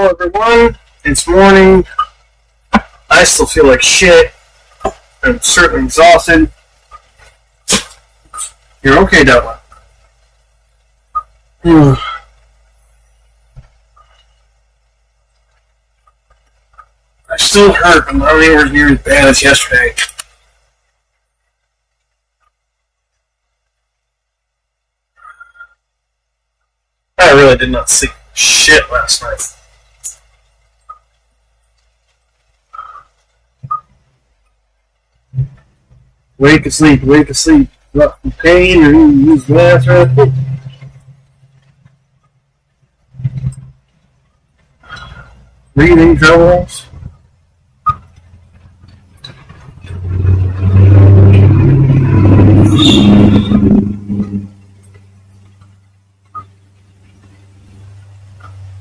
Hello everyone, it's morning. I still feel like shit. I'm certainly exhausted. You're okay, Della. I still hurt, but not anywhere near as bad as yesterday. I really did not sleep shit last night. Wake asleep. Not from pain or use glass or anything. Breathing troubles.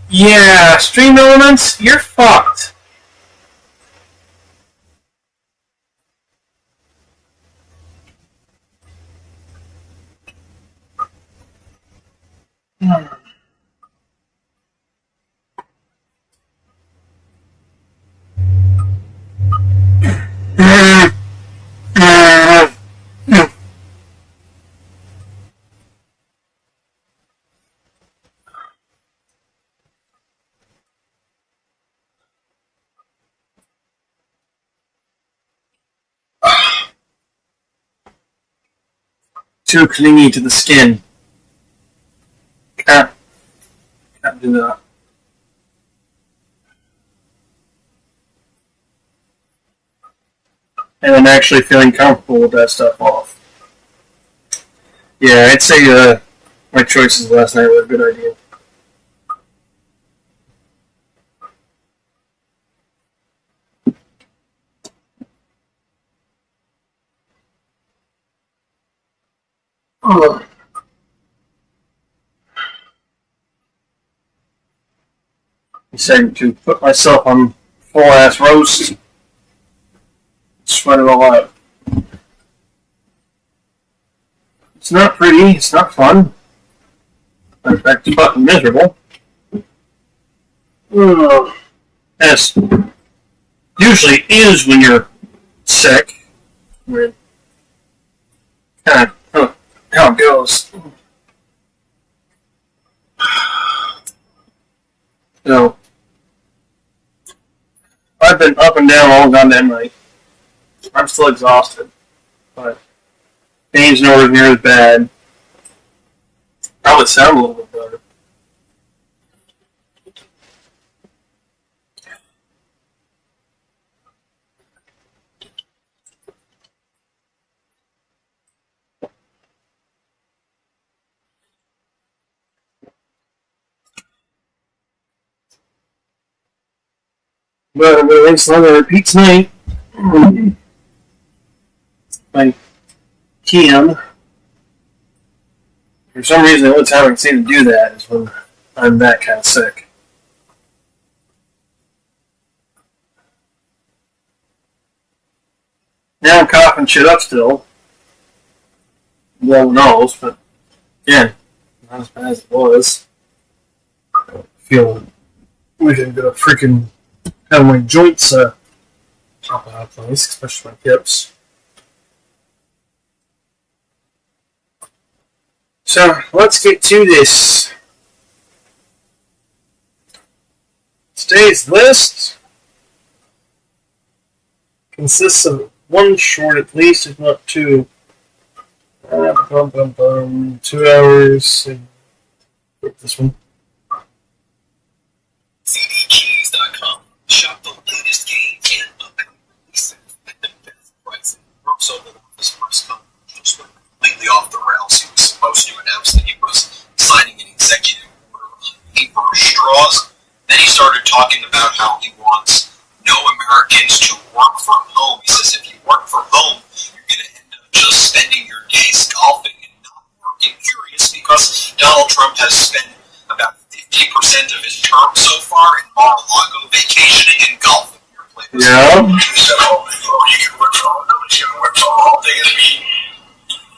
Yeah, Stream Elements, you're fucked. Too clingy to the skin. Can't do that. And I'm actually feeling comfortable with that stuff off. Yeah, I'd say my choices last night were a good idea. Decided to put myself on full ass roast. Sweat it all out. It's not pretty, it's not fun. In fact, it's fucking miserable. As usually is when you're sick. Kind of how it goes. So, I've been up and down all goddamn night. I'm still exhausted, but pain's nowhere near as bad. Probably sound a little bit better. But I'm going to rinse another repeat tonight. By Kian. For some reason, the only time I can seem to do that is when I'm that kind of sick. Now I'm coughing shit up still. Lord knows, but again, not as bad as it was. I feel like I'm gonna freaking have my joints pop out of place, especially my hips. So, let's get to this. Today's list consists of one short at least, if not two. 2 hours. This one. CDKeys.com. Shop the latest games and upcoming releases at the best prices. Brooks Oval Office first come just went completely off the rails. He was supposed to announce that he was signing an executive order on paper straws. Then he started talking about how he wants no Americans to work from home. He says if you work from home, you're going to end up just spending your days golfing and not working. Curious because Donald Trump has spent about 50% of his term so far in Mar-a-Lago vacationing and golfing. Yeah. So, you can work from home. You can work from home. They're going to be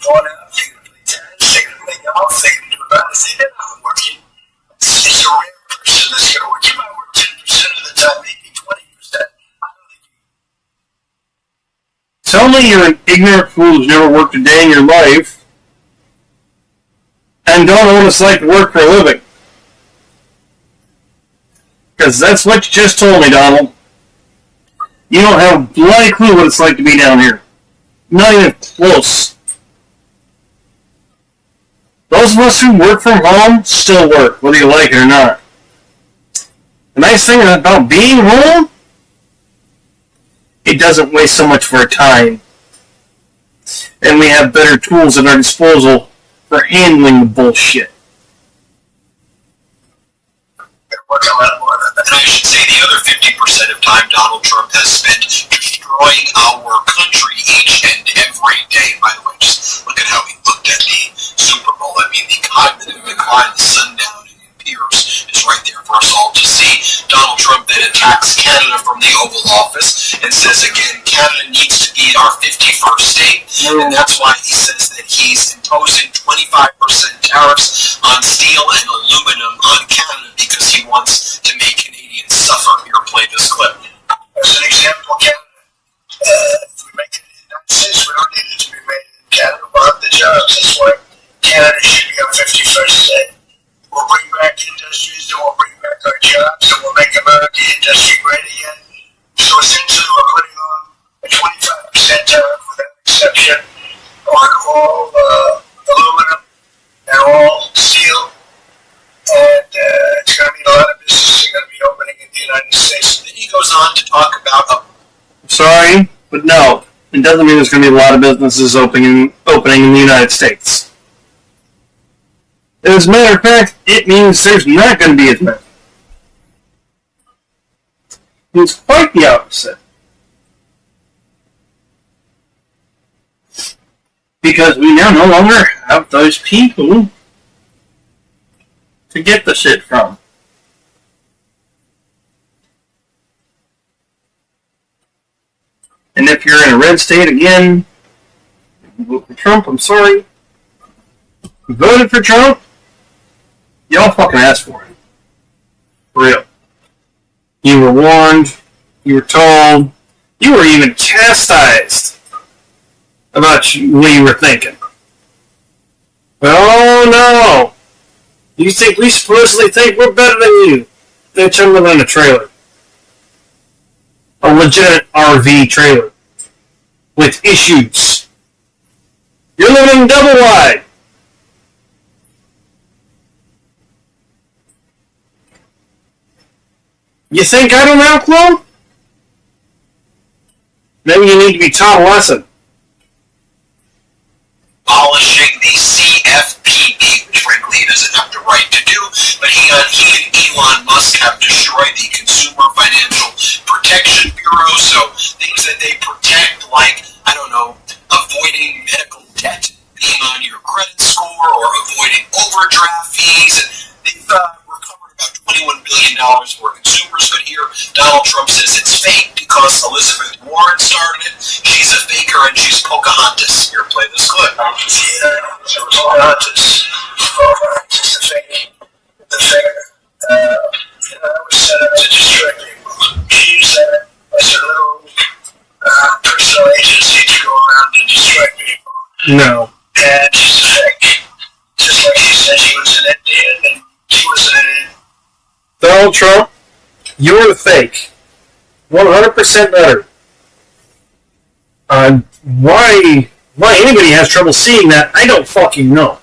going out. They're going to play tennis. They're going to play golf. They're going to do about the same thing. I'm working. It's a rare person that's going to work. You might work 10% A, you're an ignorant fool who's never worked a day in your life, and don't know what it's like to work for a living. Because that's what you just told me, Donald. You don't have a bloody clue what it's like to be down here. Not even close. Those of us who work from home still work, whether you like it or not. The nice thing about being home, it doesn't waste so much of our time. And we have better tools at our disposal for handling the bullshit. And I should say the other 50% of time Donald Trump has spent destroying our country each and every day. By the way, just look at how he looked at the Super Bowl. I mean, the cognitive decline, the sundown in peers is right there for us all to see. Donald Trump then attacks Canada from the Oval Office and says again, Canada needs to be our 51st state. And that's why he says that he's imposing 25% tariffs on steel and aluminum on Canada because he wants to make Canadians suffer. Here, play this clip. As an example, Canada, if we make it in the United States, we don't need it to be made in Canada. We'll have the jobs. That's why Canada should be our 51st state. We'll bring back industries, and we'll bring back our jobs, and we'll make America industry great again. So essentially, we're putting on a 25% tariff without exception on all aluminum and all steel. And it's going to be a lot of businesses are going to be opening in the United States. Then he goes on to talk about Sorry, but no. It doesn't mean there's going to be a lot of businesses opening in the United States. As a matter of fact, it means there's not going to be as many. It means quite the opposite. Because we now no longer have those people to get the shit from. And if you're in a red state again, you vote for Trump, I'm sorry. You voted for Trump, y'all fucking asked for it. For real. You were warned, you were told, you were even chastised about what you were thinking. But oh no! You think we supposedly think we're better than you? Bitch, I'm living in a trailer. A legitimate RV trailer. With issues. You're living double wide. You think I don't have a clue? Maybe you need to be taught a lesson. abolishing the CFPB, which frankly he doesn't have the right to do, but he and Elon Musk have destroyed the Consumer Financial Protection Bureau, so things that they protect, like, I don't know, avoiding medical debt being on your credit score or avoiding overdraft fees. They've recovered about $21 billion for consumers, but here Donald Trump says it's fake because Elizabeth Warren started it. She's a faker and she's Pocahontas. Here, play this clip. Pocahontas. Pocahontas, the fake. The faker. It was set up to destroy people. She's a little personal agency to go around and destroy people. No. And she's a fake. Just like she said she was an Indian, and she was an Indian. Donald Trump, you're the fake. 100% better. Why anybody has trouble seeing that, I don't fucking know.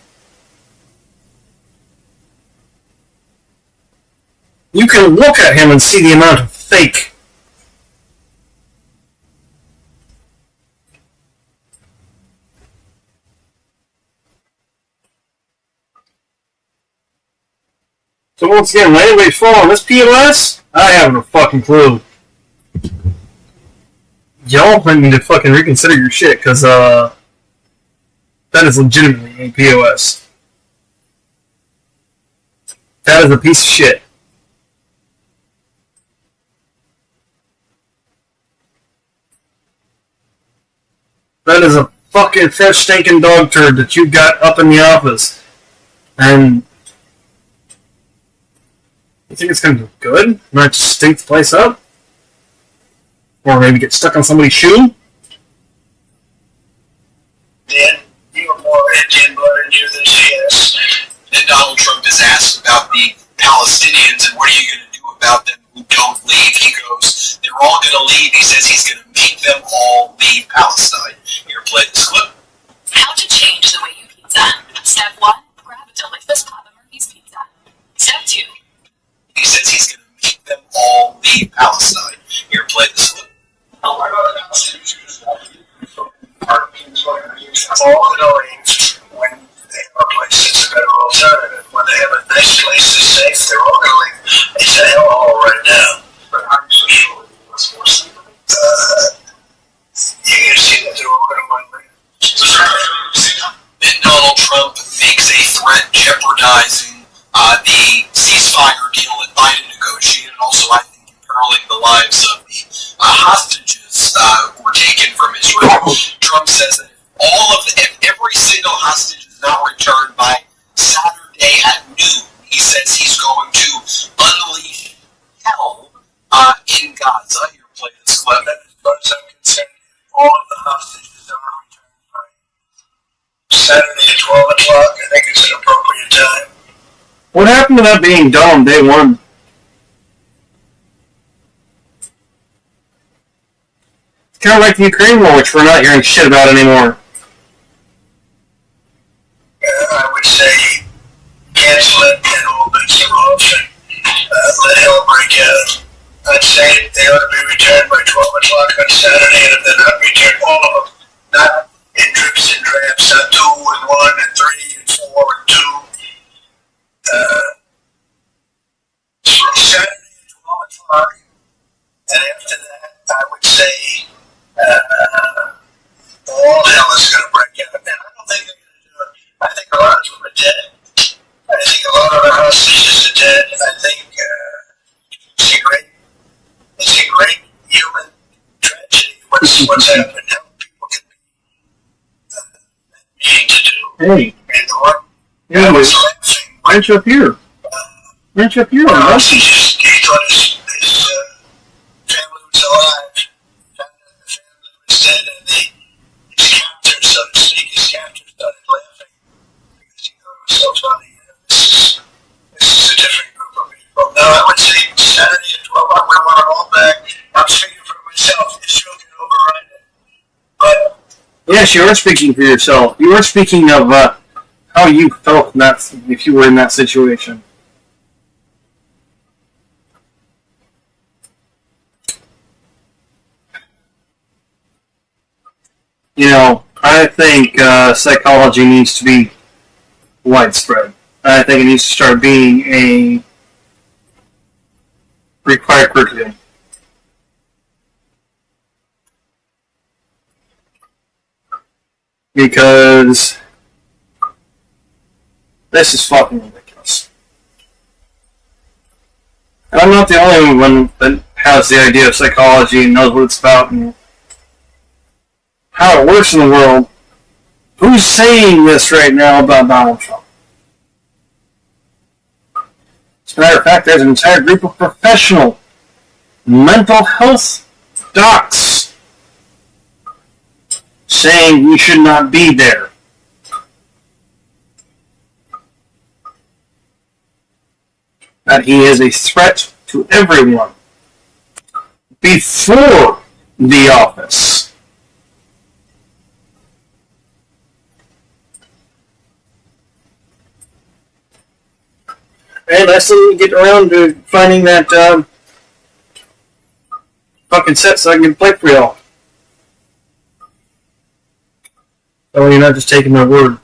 You can look at him and see the amount of fake. So once again, when anybody fall on this POS, I haven't a fucking clue. Y'all might need to fucking reconsider your shit, because, that is legitimately a POS. That is a piece of shit. That is a fucking fresh stinking dog turd that you got up in the office. And you think it's gonna do good? Not just stink the place up? Or maybe get stuck on somebody's shoe? Dan, you have more Indian blood in you than she has. Then Donald Trump is asked about the Palestinians and what are you going to do about them who don't leave. He goes, they're all going to leave. He says he's going to make them all leave Palestine. Here, play this clip. How to change the way you pizza. Step 1, grab a delicious Papa Murphy's pizza. Step 2. He says he's going to make them all leave Palestine. Here, play this clip. All knowing when they have a place that's a better alternative, when they have a nice place that's safe, they're all going to leave. It's a hellhole right now. But I'm so sure it was more safe. You can see that they're all going to win. Then Donald Trump makes a threat jeopardizing the ceasefire deal that Biden negotiated, and also, I think, imperiling the lives of the hostages who were taken from Israel. Trump says that if every single hostage is not returned by Saturday at noon, he says he's going to unleash hell in Gaza. Here, play this clip. As far as I'm concerned, all of the hostages are returned by Saturday at 12 o'clock. I think it's an appropriate time. What happened to that being done on day one? It's kind of like the Ukraine war, which we're not hearing shit about anymore. I would say cancel it and open some off and let hell break out. I'd say they ought to be returned by 12 o'clock on Saturday, and if they're not returned, all of them, not in drips and drabs, not 2 and 1 and 3 and 4 and 2. Saturday at 12 o'clock, and after that, I would say all hell is going to break out. And I don't think they're going to do it. I think a lot of them are dead. I think a lot of the hostages are dead. I think it's a great human tragedy. What's happened now? People can be mean to do. Hey, And the one yeah, was laughing. why aren't you up here? Why aren't you up here? He thought his family was alive. Found out the family was dead, and his captor, so to speak, started laughing because he thought it was so funny. This is a different group of people. No, I would say Saturday at 12, I would want it all back. I'm speaking for myself. Israel can override it. But Yes, you are speaking for yourself. You are speaking of how you felt in that, if you were in that situation. You know, I think psychology needs to be widespread. I think it needs to start being a required curriculum. Because this is fucking ridiculous. And I'm not the only one that has the idea of psychology and knows what it's about and how it works in the world. Who's saying this right now about Donald Trump? As a matter of fact, there's an entire group of professional mental health docs saying he should not be there. That he is a threat to everyone before the office. And I still didn't get around to finding that fucking set so I can play for y'all. Oh, you're not just taking my word.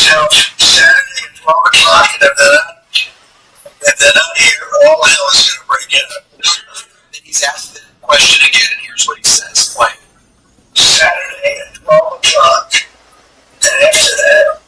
myself, Saturday at 12 o'clock, and if they're not here, all hell is going to break out. Then he's asked the question again, and here's what he says. Play. Saturday at 12 o'clock, and after that,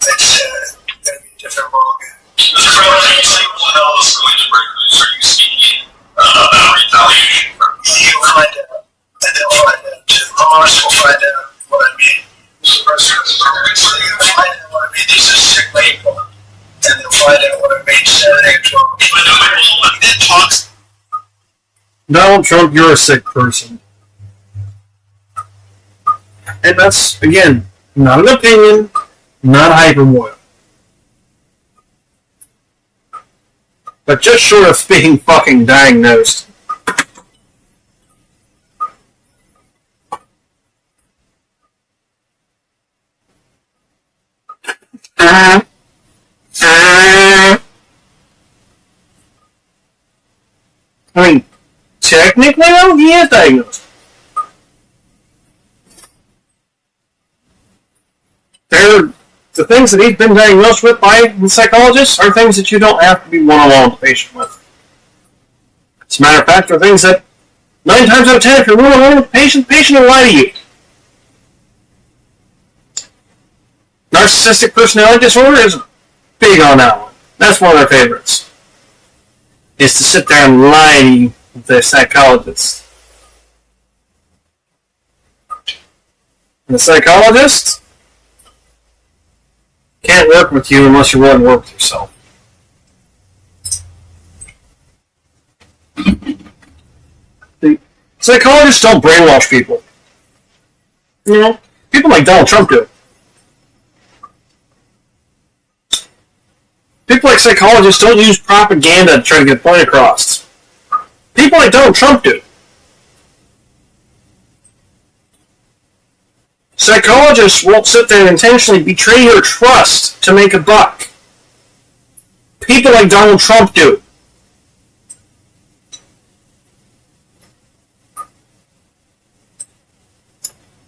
it's going to be a different ballgame. Mr. President, you say all hell is going to break loose. Are you speaking about retaliation? You'll find out, and they'll find out too. Hamas will find out what I mean. Mr. President, they'll find out what I mean. These are sick people, and they'll find out what I mean Saturday at 12 o'clock. He then talks. Donald Trump, you're a sick person. and that's, again, not an opinion, not hyperbole. But just short of being fucking diagnosed. I mean, technically, though, he is diagnosed. The things that he's been diagnosed with by the psychologist are things that you don't have to be one-on-one with the patient with. As a matter of fact, are things that 9 times out of 10, if you're one-on-one with the patient will lie to you. Narcissistic personality disorder is big on that one. That's one of their favorites. Is to sit there and lie to you, the psychologist. And the psychologist can't work with you unless you're willing to work with yourself. The psychologists don't brainwash people. You know, people like Donald Trump do. People like psychologists don't use propaganda to try to get a point across. People like Donald Trump do. Psychologists won't sit there and intentionally betray your trust to make a buck. People like Donald Trump do.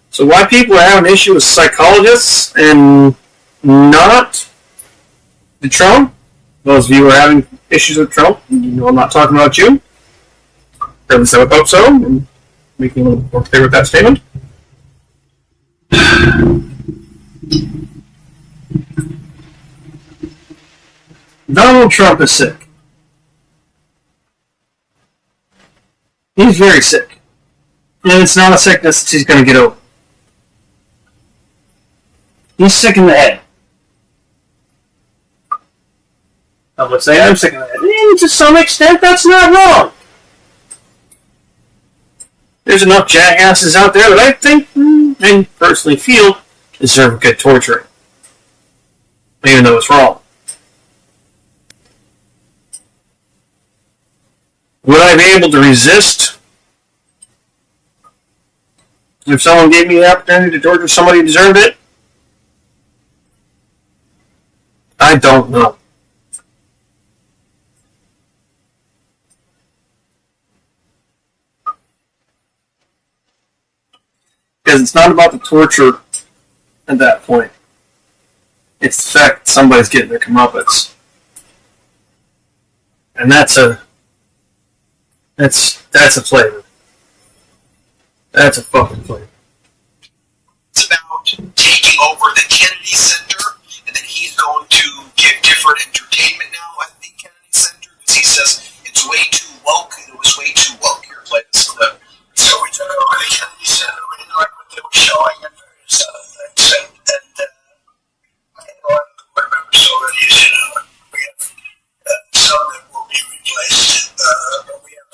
So why people are having an issue with psychologists and not the Trump? Those of you who are having issues with Trump, you know I'm not talking about you. Or at least I would hope so, and making a little more clear with that statement. Donald Trump is sick. He's very sick. And it's not a sickness that he's going to get over. He's sick in the head. I would say I'm sick in the head. And to some extent, that's not wrong. There's enough jackasses out there that I think, and personally feel, deserve good torturing. Even though it's wrong. Would I be able to resist if someone gave me the opportunity to torture somebody who deserved it? I don't know. Because it's not about the torture at that point. It's the fact that somebody's getting their comeuppance. And that's a flavor. That's a fucking flavor. It's about taking over the Kennedy Center, and then he's going to give different entertainment now at the Kennedy Center because he says it's way too woke and it was way too woke. Here, play this clip. So we took over the Kennedy Center. We didn't like what they were showing and various other things. And I know board members already, as you know, we have some that will be replaced. But we have,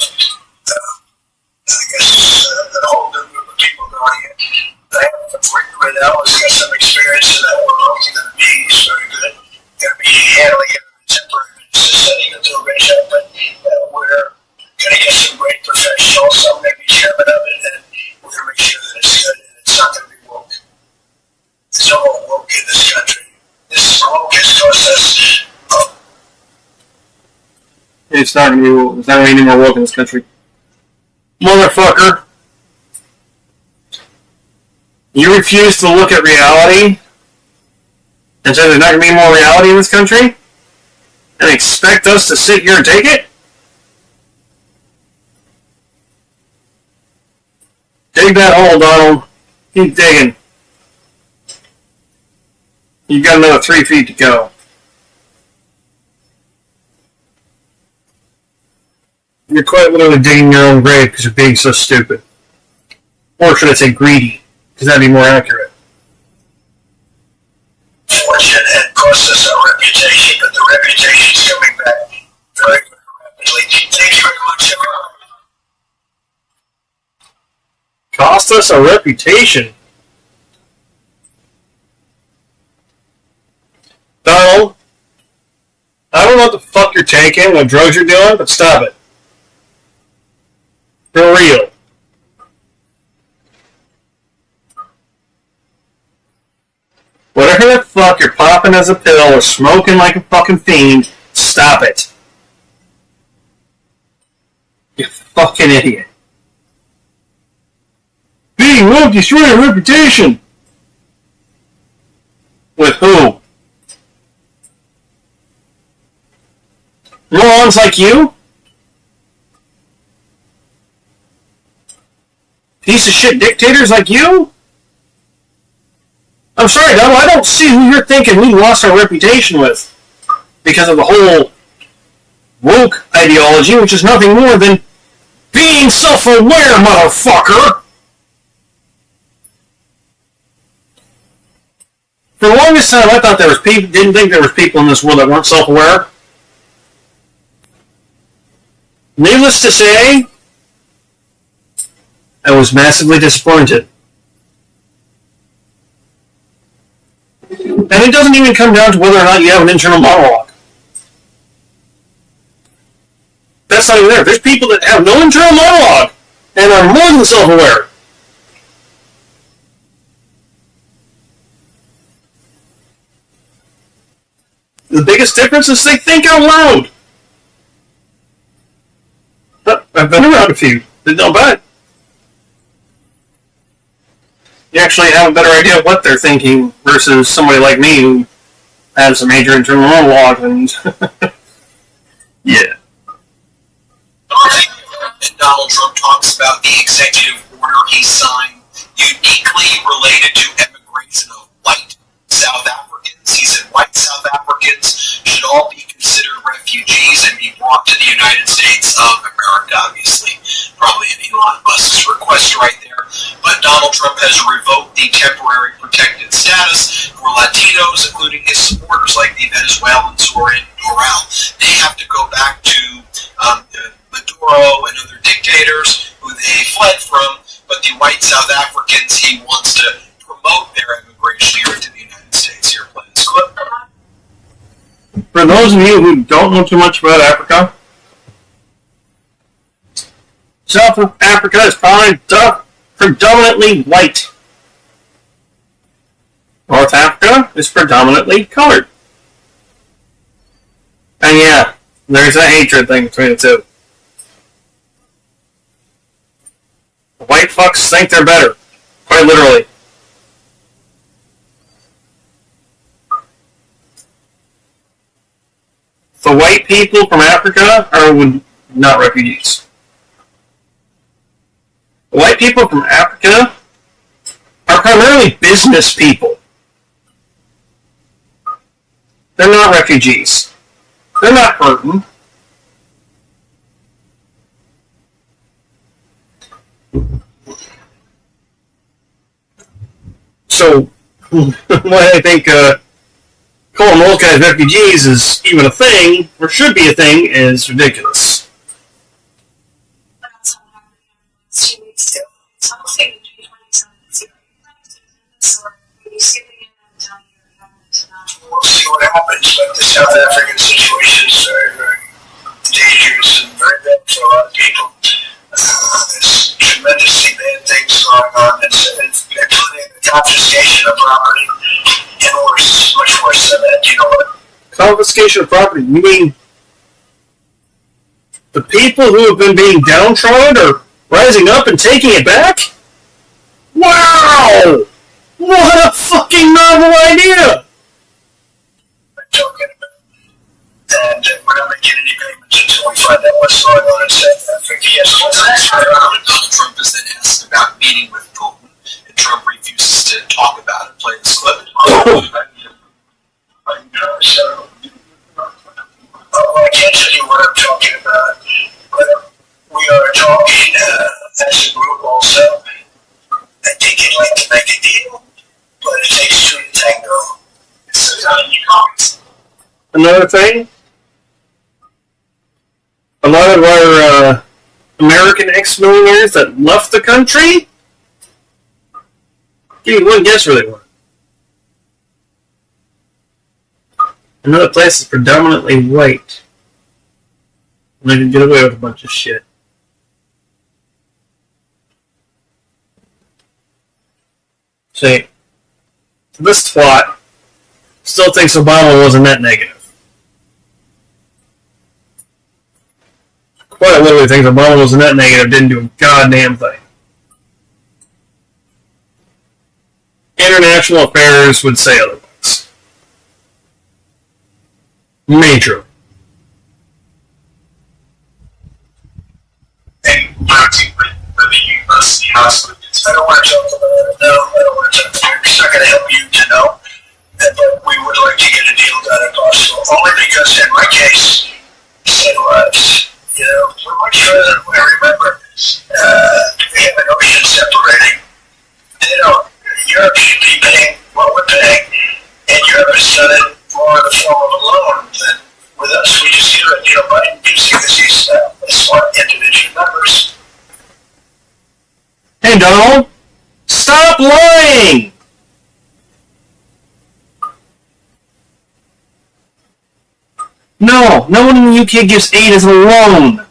I guess, a whole new group of people going in. I have Rick Riddell has got some experience in that world. He's going to be very good. Going to be handling it in a temporary basis, setting until Rich up. But we're going to get some great professionals. I'm going to be chairman of it, and we're going to make sure that it's good and it's not going to be woke. It's all woke in this country. This woke has cost us. It's not going to be any more woke in this country. Motherfucker. You refuse to look at reality and say there's not going to be more reality in this country? And expect us to sit here and take it? Dig that hole, Donald. Keep digging. You've got another 3 feet to go. You're quite literally digging your own grave because you're being so stupid. Or should I say greedy, because that'd be more accurate. Fortune and cost us our reputation, but the reputation's coming back very, very rapidly. Thank you very much, everyone. Cost us our reputation. I don't know what the fuck you're taking, what drugs you're doing, but stop it. For real. Whatever the fuck you're popping as a pill or smoking like a fucking fiend, stop it. You fucking idiot. Being won't destroy your reputation. With who? Morons like you? Piece of shit dictators like you? I'm sorry, Donald, I don't see who you're thinking we lost our reputation with. Because of the whole woke ideology, which is nothing more than being self-aware, motherfucker! For the longest time, I thought there was people, didn't think there was people in this world that weren't self-aware. Needless to say, I was massively disappointed. And it doesn't even come down to whether or not you have an internal monologue. That's not even there. There's people that have no internal monologue and are more than self-aware. The biggest difference is they think out loud. I've been around a few that don't bet. You actually have a better idea of what they're thinking versus somebody like me who has a major internal monologue and yeah. And Donald Trump talks about the executive order he signed uniquely related to immigration of white South Africans. He said white South Africans should all be considered refugees and be brought to the United States of America, obviously. Probably an Elon Musk's request right there. But Donald Trump has revoked the temporary protected status for Latinos, including his supporters like the Venezuelans who are in Doral. They have to go back to Maduro and other dictators who they fled from, but the white South Africans, he wants to promote their immigration here into the United States. Here, please. For those of you who don't know too much about Africa, South Africa is predominantly white. North Africa is predominantly colored. And yeah, there's a hatred thing between the two. The white fucks think they're better. Quite literally. The white people from Africa are not refugees. The white people from Africa are primarily business people. They're not refugees. They're not hurting. So, why I think calling those guys refugees is even a thing, or should be a thing, is ridiculous. We'll see what happens, but the South African situation is very, very dangerous and very bad for a lot of people. There's tremendously bad things going on, including the confiscation of property, and worse, much worse than that. You know what? Confiscation of property? You mean the people who have been being downtrodden are rising up and taking it back? Wow! What a fucking novel idea! I'm talking about. And we're not making any payments until we find out what's going on in South Africa. Yes, Donald Trump is then asked about meeting with Putin, and Trump refuses to talk about it. Play this clip. So, I can't tell you what I'm talking about, but we are talking as a group also. I think he'd like to make a deal, but it takes two to tango. Another thing, a lot of our American ex-millionaires that left the country, give me one guess where they were. Another place is predominantly white. And they can get away with a bunch of shit. See, this twat still thinks Obama was a net negative. Quite literally thinks Obama was a net negative, didn't do a goddamn thing. International affairs would say otherwise. Major. And bounty for the university hospital. I don't want to talk about it. No, I don't want to talk about it. It's not going to help you to know. But we would like to get a deal done if possible. Only because in my case, it was, you know, we're much further than we remember. We have an ocean separating. You know, Europe should be paying what we're paying, and Europe has done it more in the form of a loan than with us. We just do it, you know, Biden keeps because he's smart individual members. Hey Donald, stop lying! No, no one in the UK gives aid as a loan.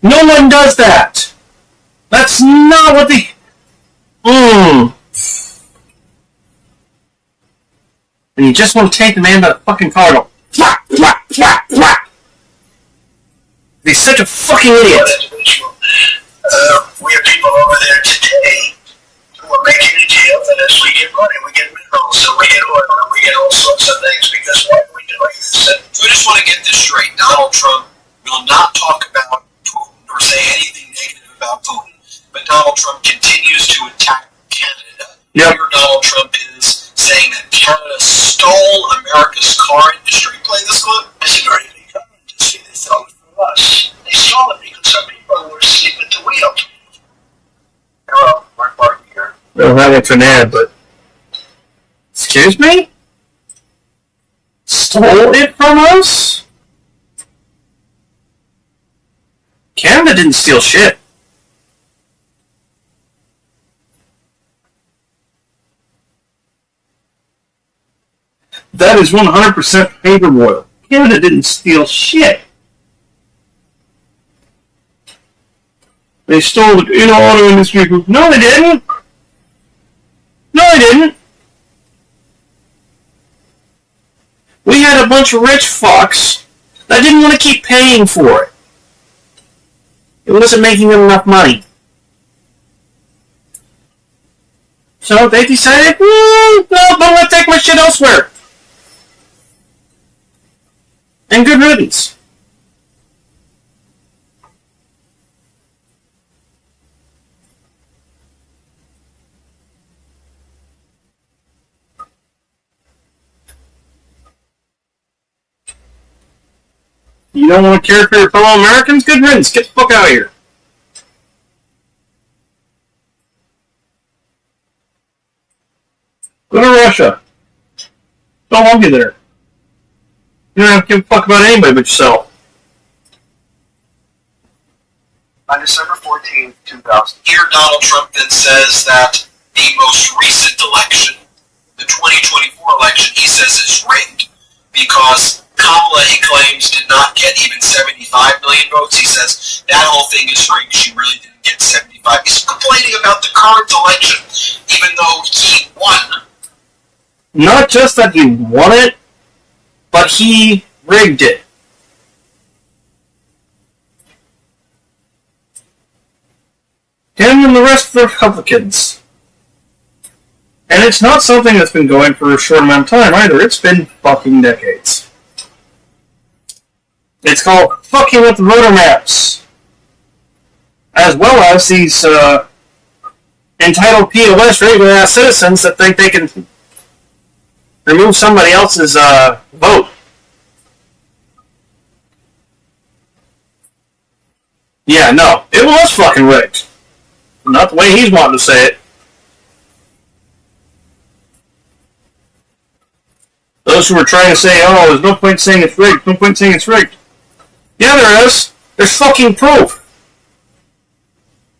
No one does that. That's not what the... And you just want to take the man by the fucking collar and go, flap, flap, flap, flap. He's such a fucking idiot. We have people over there today who are making a deal that as we get money, we get minerals, and we get oil, and we get all sorts of things because why are we doing this? And So I just want to get this straight. Donald Trump will not talk about Putin or say anything negative about Putin, but Donald Trump continues to attack Canada. Yep. Here Donald Trump is saying that Canada stole America's car industry. Play this clip. it's a very big car industry. They stole it from us. They stole it because some people were asleep at the wheel. Hello, Mark Barton here. Well, that one's an ad, but... Excuse me? Stole it from us? Canada didn't steal shit. That is 100% paper boil. Canada didn't steal shit. They stole the auto industry group. No, they didn't. No, they didn't. We had a bunch of rich fucks that didn't want to keep paying for it. It wasn't making them enough money. So they decided, no, I'm going to take my shit elsewhere. And good riddance. You don't want to care for your fellow Americans? Good riddance. Get the fuck out of here. Go to Russia. Don't want you there. You don't have to give a fuck about anybody but yourself. On December 14th, 2000. Here Donald Trump then says that the most recent election, the 2024 election, he says is rigged because Kamala, he claims, did not get even 75 million votes. He says that whole thing is rigged. She really didn't get 75. He's complaining about the current election, even though he won. Not just that he won it, but he rigged it. Him and the rest of the Republicans. And it's not something that's been going for a short amount of time either. It's been fucking decades. It's called fucking with the voter maps. As well as these entitled POS regular ass citizens that think they can remove somebody else's vote. Yeah, no. It was fucking rigged. Not the way he's wanting to say it. Those who were trying to say, oh, there's no point saying it's rigged, no point saying it's rigged. Yeah, there is. There's fucking proof.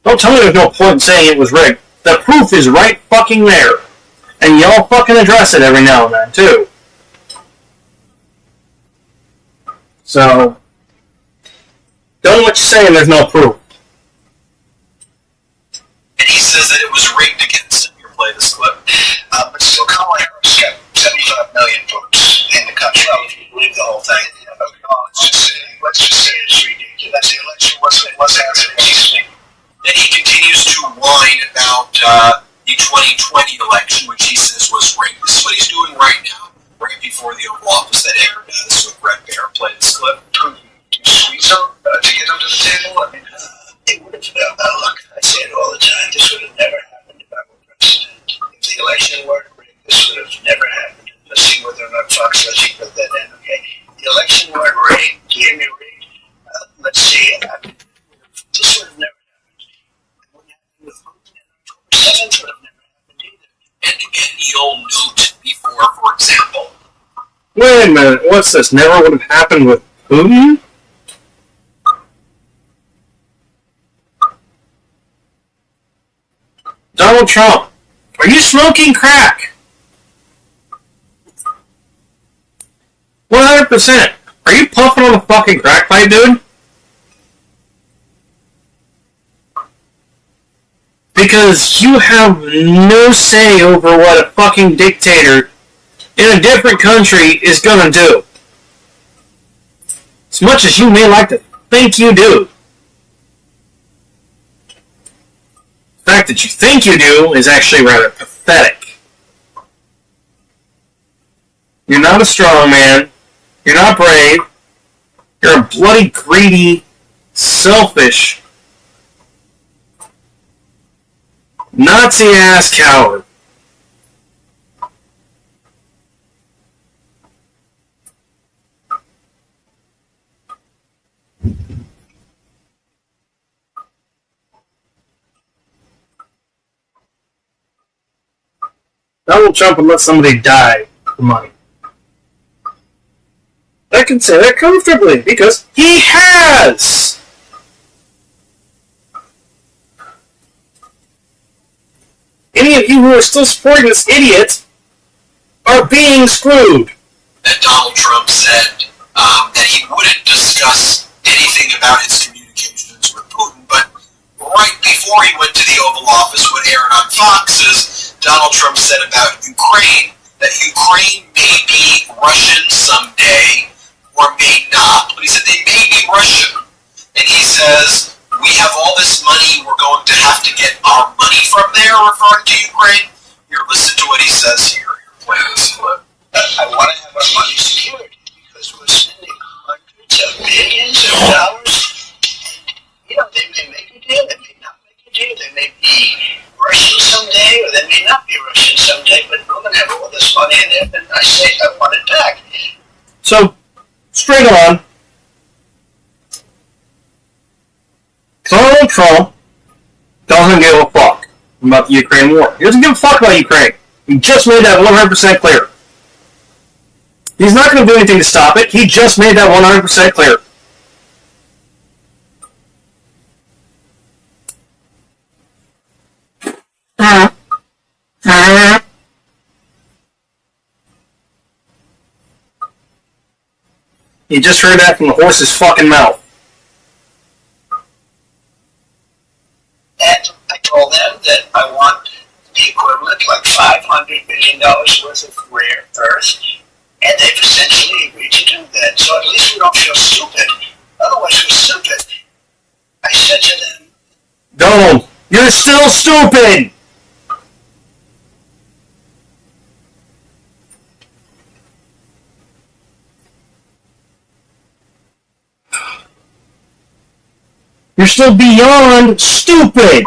Don't tell me there's no point in saying it was rigged. The proof is right fucking there. And y'all fucking address it every now and then, too. So, don't know what you're saying, there's no proof. And he says that it was rigged against him. Here, play this clip. But still, Kamala Harris got 75 million votes in the country. Well, if you believe the whole thing. Let's just say it's ridiculous. The election wasn't as it. Then he continues to whine about the 2020 election, which he says was rigged. This is what he's doing right now, right before the Oval Office that Aaron does with Brett Baer. Play this clip. To squeeze them, to get them to the table. I mean, it would have, look, I say it all the time, this would have never happened if I were president. If the election weren't rigged, this would have never happened. Let's see whether or not Fox lets you put that in, okay? The election weren't rigged, do you hear me rigged? Let's see, this would have never happened. It wouldn't happen with Putin, and October 7th would have never happened either. And again, he'll note before, for example, Wait a minute, what's this? Never would have happened with Putin? Donald Trump, are you smoking crack? 100%. Are you puffing on a fucking crack pipe, dude? Because you have no say over what a fucking dictator in a different country is gonna do. As much as you may like to think you do. The fact that you think you do is actually rather pathetic. You're not a strong man. You're not brave. You're a bloody, greedy, selfish, Nazi-ass coward. Donald Trump would let somebody die for money. I can say that comfortably, because he has! Any of you who are still supporting this idiot are being screwed. that Donald Trump said that he wouldn't discuss anything about his communications with Putin, but right before he went to the Oval Office with Aaron on Fox, Donald Trump said about Ukraine that Ukraine may be Russian someday or may not. But he said they may be Russian. And he says, we have all this money, we're going to have to get our money from there, referring to Ukraine. Here, listen to what he says here. Here, play this clip. I want to have our money secured because we're spending hundreds of billions of dollars. You know, they may make a deal, they may not make a deal, they may be Russian someday, or they may not be Russian someday, but we're going to have all this money in there, and I say I want it back. So, straight on, Donald Trump doesn't give a fuck about the Ukraine war. He doesn't give a fuck about Ukraine. He just made that 100% clear. He's not going to do anything to stop it. He just made that 100% clear. You just heard that from the horse's fucking mouth. And I told them that I want the equivalent, like $500 million worth of rare earth, and they've essentially agreed to do that. So at least we don't feel stupid. Otherwise we're stupid. I said to them, Donald, you're still stupid! You're still beyond stupid!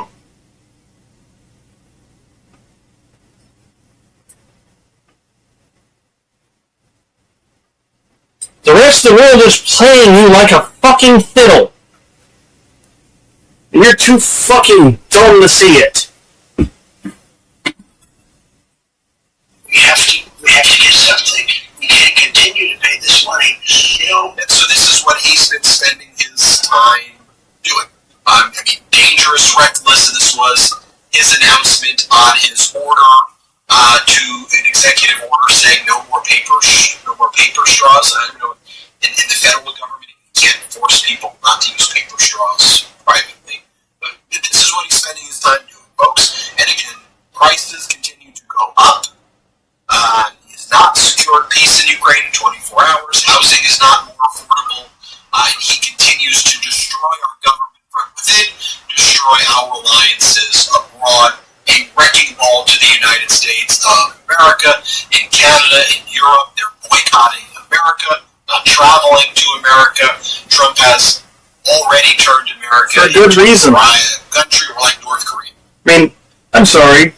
The rest of the world is playing you like a fucking fiddle. And you're too fucking dumb to see it. we have to get something. We can't continue to pay this money. You know, And so this is what he's been spending his time doing. I mean, dangerous, reckless, and this was his announcement on his order to an executive order saying no more paper straws. I don't know. in the federal government, he can't force people not to use paper straws privately. But this is what he's spending his time doing, folks. And again, prices continue to go up. He's not secured peace in Ukraine in 24 hours. Housing is not more affordable. He continues to destroy our government from within, destroy our alliances abroad, a wrecking ball to the United States of America. In Canada, in Europe, they're boycotting America, not traveling to America. Trump has already turned America for good into reason. a country like North Korea. I mean, I'm sorry.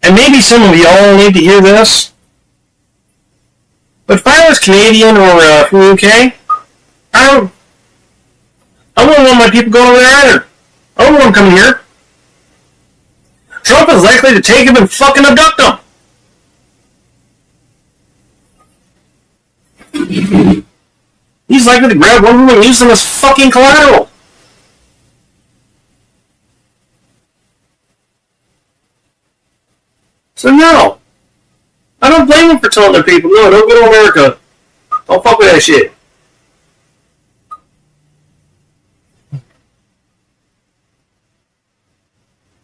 And maybe some of y'all need to hear this. But if I was Canadian or from the UK, I wouldn't want my people going over there either. I wouldn't want them coming here. Trump is likely to take him and fucking abduct him. He's likely to grab one of them and use them as fucking collateral. So no. I don't blame them for telling their people, no, don't go to America. Don't fuck with that shit.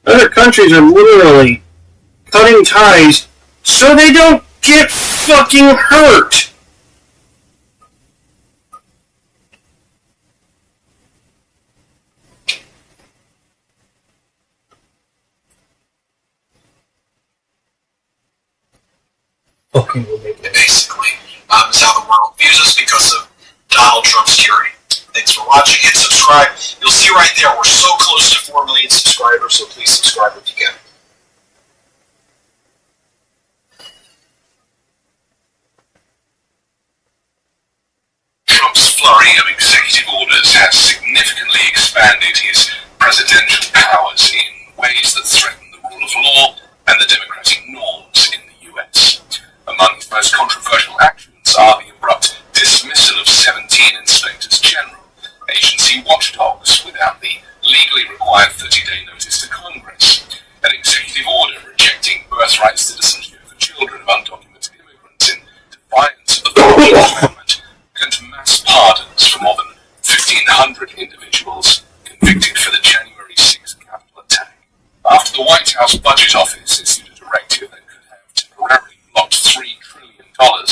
Other countries are literally cutting ties so they don't get fucking hurt. Fucking will make it. Basically, is how the world views us because of Donald Trump's tyranny. Thanks for watching. Hit subscribe. You'll see right there, we're so close to 4 million subscribers, so please subscribe if you can. Trump's flurry of executive orders has significantly expanded his presidential powers in ways that threaten the rule of law and the democratic norms in the US. Among his most controversial actions are the abrupt dismissal of 17 inspectors general, agency watchdogs without the legally required 30-day notice to Congress, an executive order rejecting birthright citizenship for children of undocumented immigrants in defiance of the 14th Amendment, and mass pardons for more than 1,500 individuals convicted for the January 6th Capitol attack. After the White House Budget Office issued a directive that could have temporarily blocked $3 trillion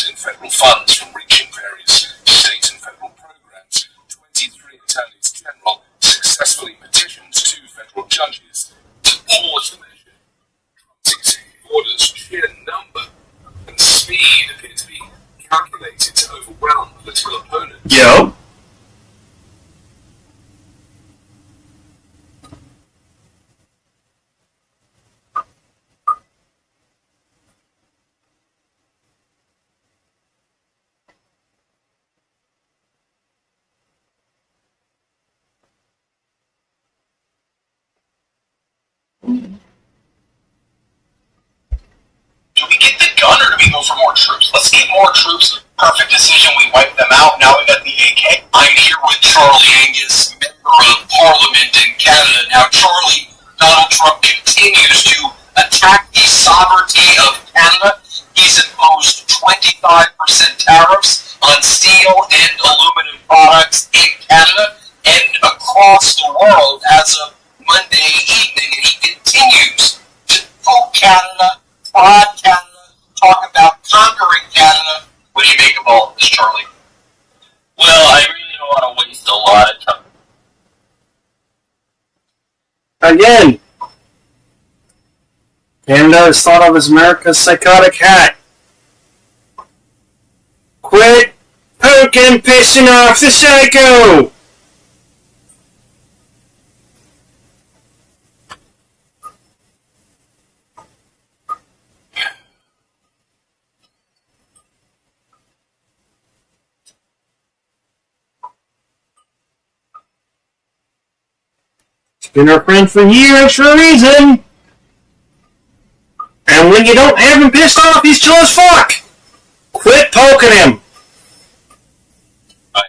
in federal funds from reaching various state and federal programs, 23 attorneys general successfully petitioned 2 federal judges to pause the measure. Trump's executive orders' sheer number and speed appear to be calculated to overwhelm political opponents. Yo. Do we get the gun or do we go for more troops? Let's get more troops. Perfect decision. We wipe them out. Now we got the AK. I'm here with Charlie Angus, member of Parliament in Canada. Now, Charlie, Donald Trump continues to attack the sovereignty of Canada. He's imposed 25% tariffs on steel and aluminum products in Canada and across the world as of Monday evening. And he continues to pull Canada, prod Canada, talk about conquering Canada. What do you make of all of this, Charlie? Well, I really don't want to waste a lot of time. Again, Canada is thought of as America's psychotic hat. Quit poking pissing off the psycho! He's been our friend for years for a reason. And when you don't have him pissed off, he's chill as fuck. Quit poking him. I'm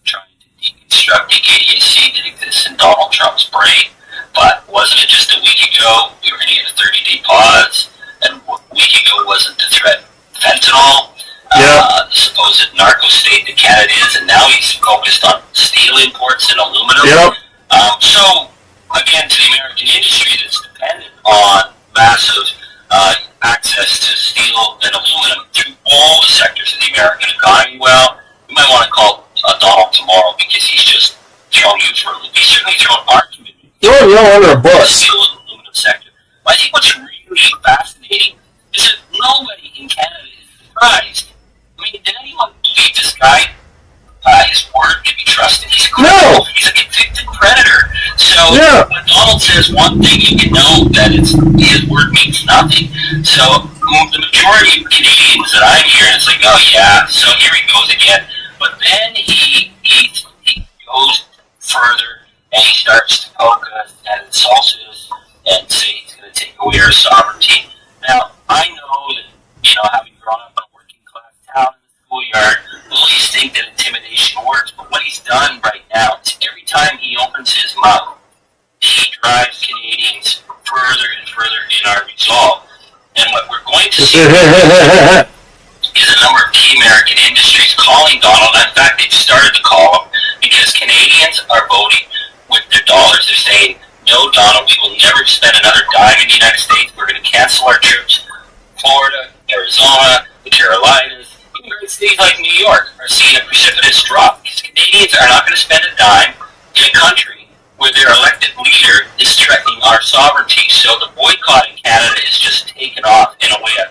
trying to deconstruct the idiocy that exists in Donald Trump's brain. But wasn't it just a week ago we were going to get a 30-day pause? And a week ago wasn't the threat fentanyl? Yeah. The supposed was a narco state that Canada is, and now he's focused on steel imports and aluminum. Yep. So, again, to the American industry that's dependent on massive access to steel and aluminum through all sectors of the American economy, well, we might want to call Donald tomorrow because he's just thrown you for a loop. He's certainly thrown our community You're under a the bus. steel and aluminum sector. But I think what's really fascinating is that nobody in Canada is surprised. I mean, did anyone believe this guy? His word can be trusted. He's a criminal. No. He's a convicted predator. So Yeah. when Donald says one thing, you can know that his word means nothing. So the majority of Canadians that I'm hearing, it's like, oh yeah, so here he goes again. But then he goes further and he starts to poke us and insult us and say he's going to take away our sovereignty. Now I know that, you know, having grown up in a working class town in the schoolyard, bullies think that intimidation works, but what he's done right now is every time he opens his mouth, he drives Canadians further and further in our resolve. And what we're going to see is a number of key American industries calling Donald. In fact, they've started to call him because Canadians are voting with their dollars. They're saying, no, Donald, we will never spend another dime in the United States. We're going to cancel our trips. Florida, Arizona, the Carolinas, even great cities like New York are seeing a precipitous drop because Canadians are not going to spend a dime in a country where their elected leader is threatening our sovereignty. So the boycott in Canada is just taken off in a way I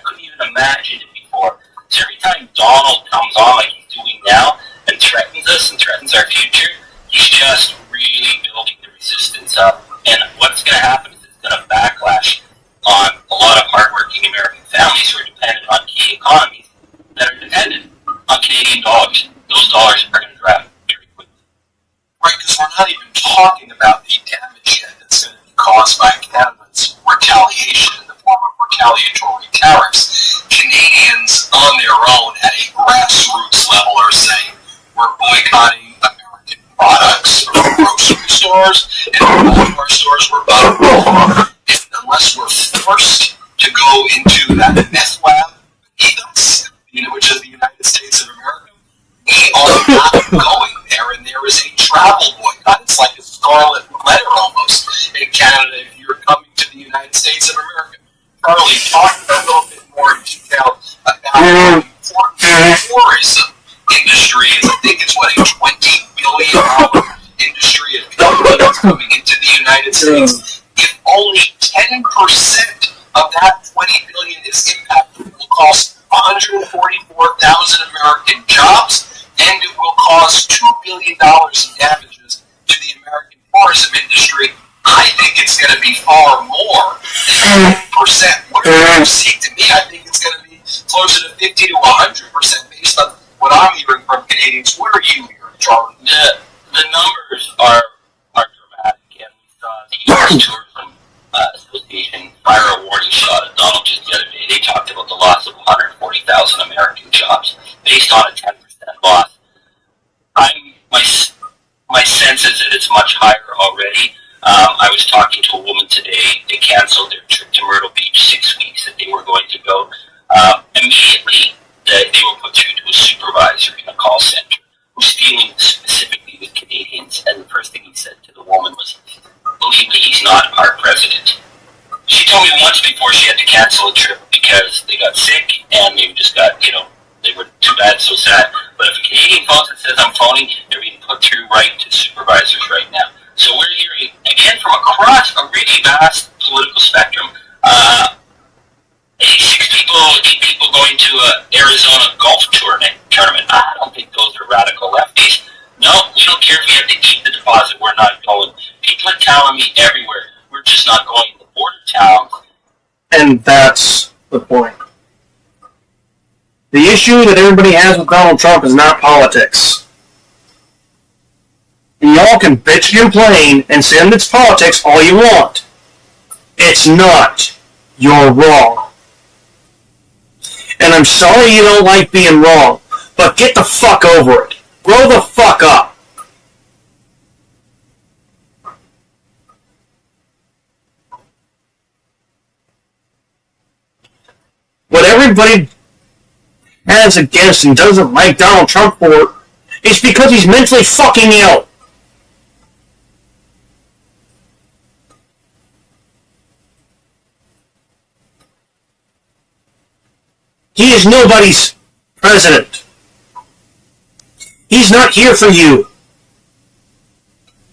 couldn't even imagine it before. So every time Donald comes on like he's doing now and threatens us and threatens our future, he's just really building the resistance up. And what's going to happen is it's going to backlash on a lot of hardworking American families who are dependent on key economies that are dependent on Canadian dollars. Those dollars are going to drop very quickly. Right, because we're not even talking about the damage yet that's going to be caused by Canada's retaliation in the form of retaliatory tariffs. Canadians on their own at a grassroots level are saying we're boycotting American products from grocery stores and all of our stores were bought. Unless we're forced to go into that meth lab beneath us, which is the United States of America, we are not going there, and there is a travel boycott. It's like a scarlet letter almost in Canada if you're coming to the United States of America. Charlie, talk a little bit more in detail about how important the tourism industry is. I think it's, what, a $20 billion industry of people that's coming into the United States. If only 10% of that $20 billion is impacted, it will cost 144,000 American jobs, and it will cause $2 billion in damages to the American tourism industry. I think it's going to be far more than 10%. What you see to me, I think it's going to be closer to 50 to 100% based on what I'm hearing from Canadians. What are you hearing, Charlie? The numbers are dramatic, and we saw the U.S. Tourism Association fire a warning shot at Donald just the other day. They talked about the loss of 140,000 American jobs based on a 10% loss. My sense is that it's much higher already. I was talking to a woman today. They canceled their trip to Myrtle Beach 6 weeks that they were going to go. Immediately, they were put through to a supervisor in a call center who's dealing specifically with Canadians. And the first thing he said to the woman was, believe me, he's not our president. She told me once before she had to cancel a trip because they got sick and they just got, they were too bad, so sad. But if a Canadian phones and says I'm phoning, they're being put through right to supervisors right now. So we're hearing, again, from across a really vast political spectrum, 8 people going to an Arizona golf tournament. I don't think those are radical lefties. No, we don't care if we have to eat the deposit. We're not going. People are telling me everywhere. We're just not going to border towns. And that's the point. The issue that everybody has with Donald Trump is not politics. And y'all can bitch and complain and say it's politics all you want. It's not. You're wrong. And I'm sorry you don't like being wrong, but get the fuck over it. Grow the fuck up. What everybody... has against and doesn't like Donald Trump for, it's because he's mentally fucking ill. He is nobody's president. He's not here for you.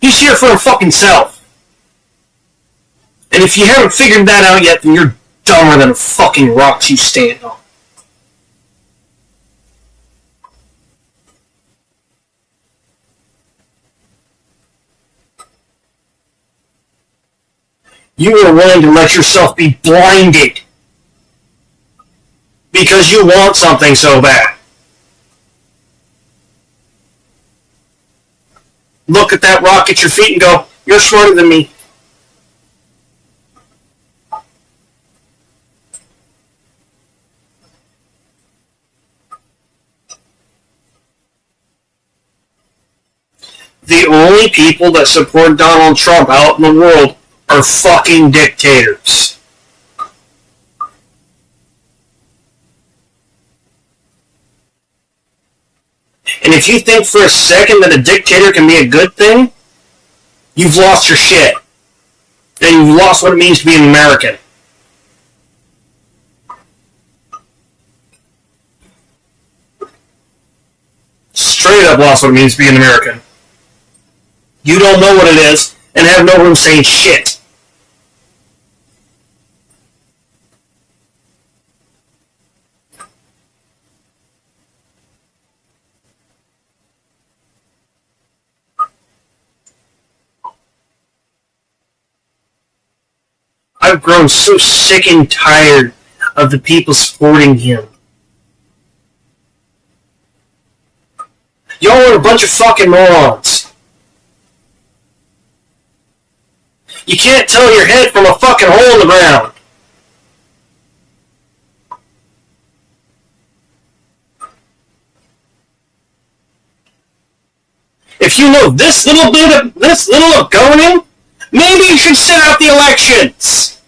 He's here for his fucking self. And if you haven't figured that out yet, then you're dumber than fucking rocks you stand on. You are willing to let yourself be blinded because you want something so bad. Look at that rock at your feet and go, you're smarter than me. The only people that support Donald Trump out in the world are fucking dictators. And if you think for a second that a dictator can be a good thing, you've lost your shit. And you've lost what it means to be an American. Straight up lost what it means to be an American. You don't know what it is, and have no room saying shit. I've grown so sick and tired of the people supporting him. Y'all are a bunch of fucking morons. You can't tell your head from a fucking hole in the ground. If you know this little of governing, maybe you should sit out the elections.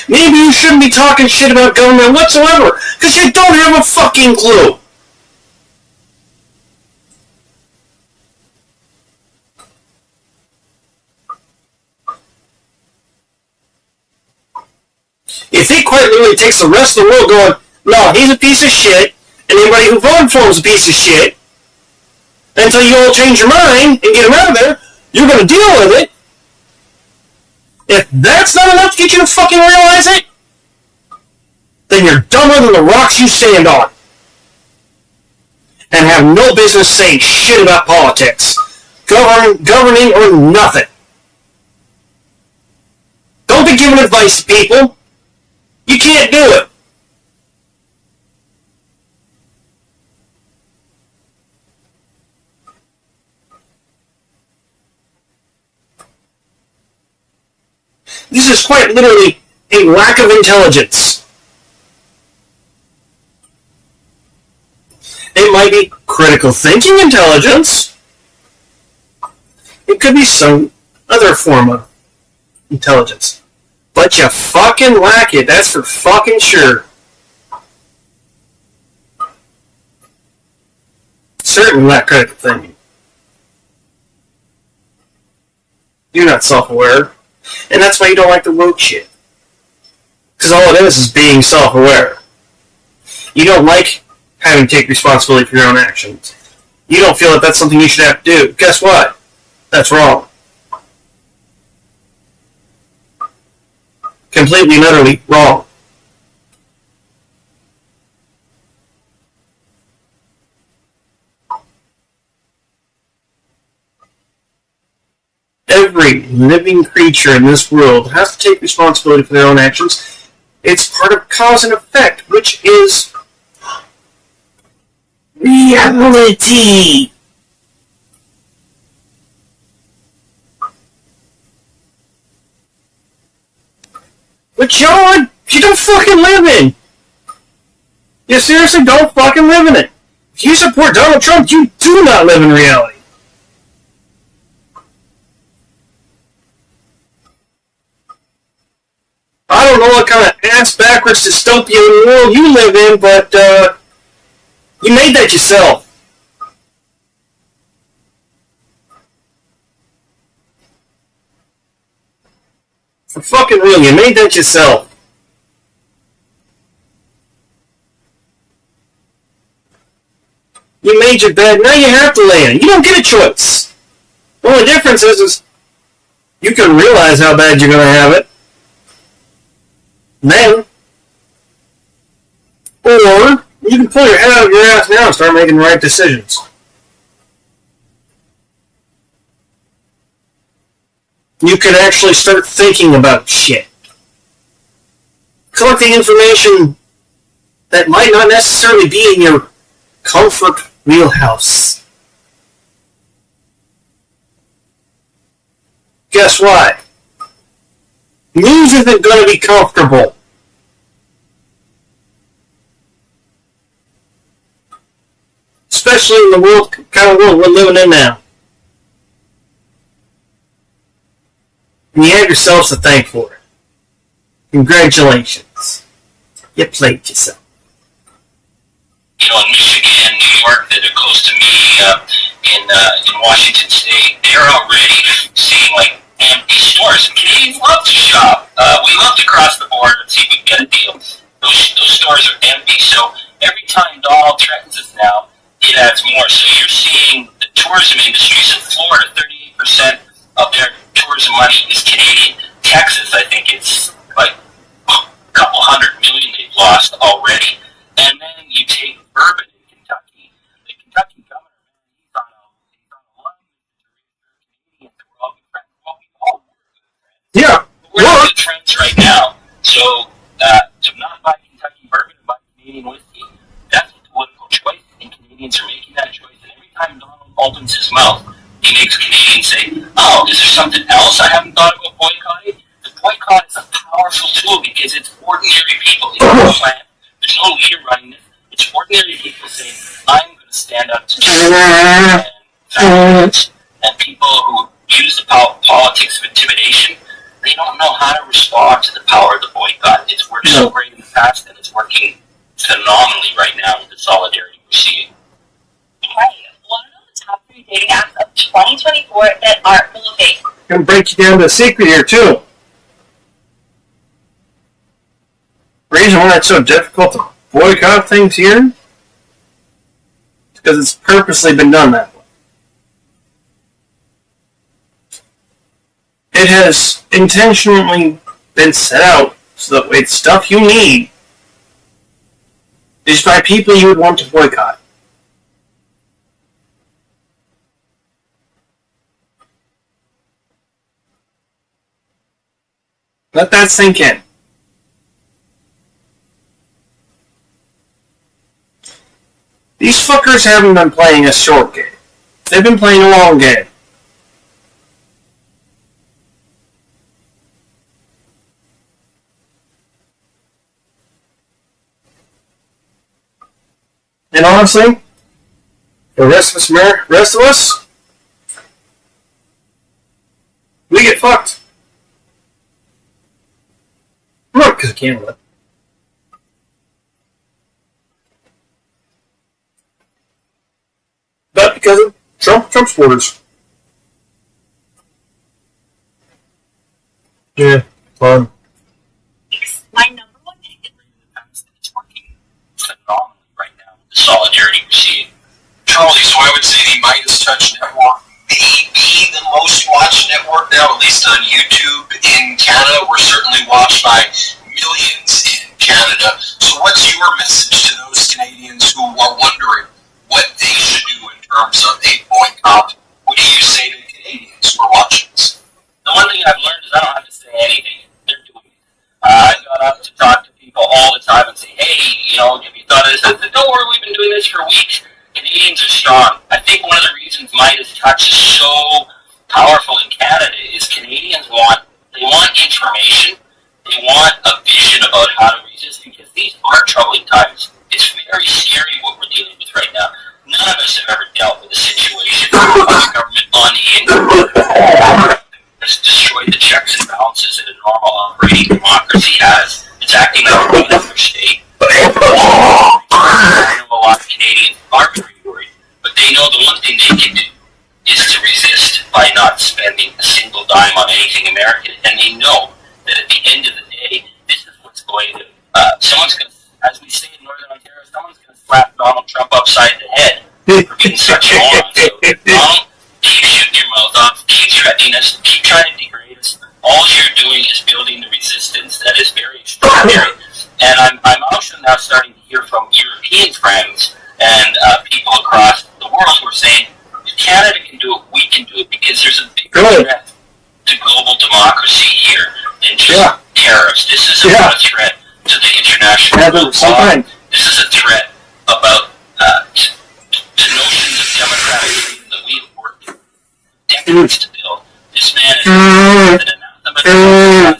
Maybe you shouldn't be talking shit about government whatsoever, because you don't have a fucking clue. If he quite literally takes the rest of the world going, no, he's a piece of shit, and anybody who voted for him is a piece of shit, until you all change your mind and get him out of there, you're going to deal with it. If that's not enough to get you to fucking realize it, then you're dumber than the rocks you stand on. And have no business saying shit about politics. Governing or nothing. Don't be giving advice to people. You can't do it. This is quite literally a lack of intelligence. It might be critical thinking intelligence. It could be some other form of intelligence. But you fucking lack it, that's for fucking sure. Certainly lack critical thinking. You're not self-aware. And that's why you don't like the woke shit. Because all it is being self-aware. You don't like having to take responsibility for your own actions. You don't feel that that's something you should have to do. Guess what? That's wrong. Completely and utterly wrong. Every living creature in this world has to take responsibility for their own actions. It's part of cause and effect, which is reality. But y'all, you don't fucking live in. You seriously don't fucking live in it. If you support Donald Trump, you do not live in reality. I don't know what kind of ass-backwards dystopian world you live in, but you made that yourself. For fucking real, you made that yourself. You made your bed, now you have to lay in it. You don't get a choice. The only difference is you can realize how bad you're going to have it then. Or you can pull your head out of your ass now and start making the right decisions. You can actually start thinking about shit. Collecting information that might not necessarily be in your comfort wheelhouse. Guess what? News isn't going to be comfortable. Especially in the kind of world we're living in now. And you have yourselves to thank for it. Congratulations. You played yourself. You know, in Michigan, New York, that are close to me, in Washington State, they're already seeing like empty stores. And Canadians love to shop. We love to cross the border and see if we can get a deal. Those stores are empty. So every time Donald threatens us now, it adds more. So you're seeing the tourism industries in Florida, 38% of their tourism money is Canadian. Texas, I think it's like a couple $100 million they've lost already. And then you take Bourbon in Kentucky. The Kentucky governor, he's on a line with Canadians that we're all good friends. Well, we all were good friends. Yeah. But we're in the trends right now. So to not buy Kentucky bourbon and buy Canadian whiskey, that's a political choice, and Canadians are making that choice. And every time Donald opens his mouth, he makes Canadians say, "Oh, is there something else I haven't thought about boycotting?" The boycott is a powerful tool because it's ordinary people. It's no plan. There's no leader running this. It's ordinary people saying, "I'm going to stand up to and people who use the politics of intimidation, they don't know how to respond to the power of the boycott. It's worked so great in the past, and it's working phenomenally right now with the solidarity we're seeing. Right. Want to know the top 3 dating apps of 2024 that aren't full of fake? I'm going to break you down to a secret here, too. The reason why it's so difficult to boycott things here is because it's purposely been done that way. It has intentionally been set out so that way the stuff you need is by people you would want to boycott. Let that sink in. These fuckers haven't been playing a short game. They've been playing a long game. And honestly, the rest of us, we get fucked. Not because of Canada. But because of Trump supporters. Yeah, fun. My number one pick. It's working phenomenally right now with the solidarity we're seeing. Charlie, so I would say the Midas Touch Network may be the most watched network now, at least on YouTube in Canada. We're certainly watched by millions in Canada. So what's your message to those Canadians who are wondering what they should do in terms of a boycott? What do you say to Canadians who are watching this? The one thing I've learned is I don't have to say anything. They're doing it. I got up to talk to people all the time and say, "Hey, have you thought of this?" I said, "Don't worry, we've been doing this for weeks." Canadians are strong. I think one of the reasons Midas Touch is so powerful in Canada is Canadians want information. They want a vision about how to resist, because these are troubling times. It's very scary what we're dealing with right now. None of us have ever dealt with a situation of the government on the inside has destroyed the checks and balances in a normal operating democracy. powers he has. It's acting like a regular state. I know a lot of Canadians are very worried, but they know the one thing they can do is to resist by not spending a single dime on anything American. And they know that at the end of the day, this is what's going to, someone's going to, as we say in Northern Ontario, someone's going to slap Donald Trump upside the head for being such a moron. So, Donald, keep shooting your mouth off, keep threatening us, keep trying to degrade us. All you're doing is building the resistance that is very extraordinary. And I'm also now starting to hear from European friends and people across the world who are saying, if Canada can do it, we can do it, because there's a big threat to global democracy here than just tariffs. This isn't a threat to the international law. This is a threat about the notions of democratic freedom that we have worked decades to build. This man is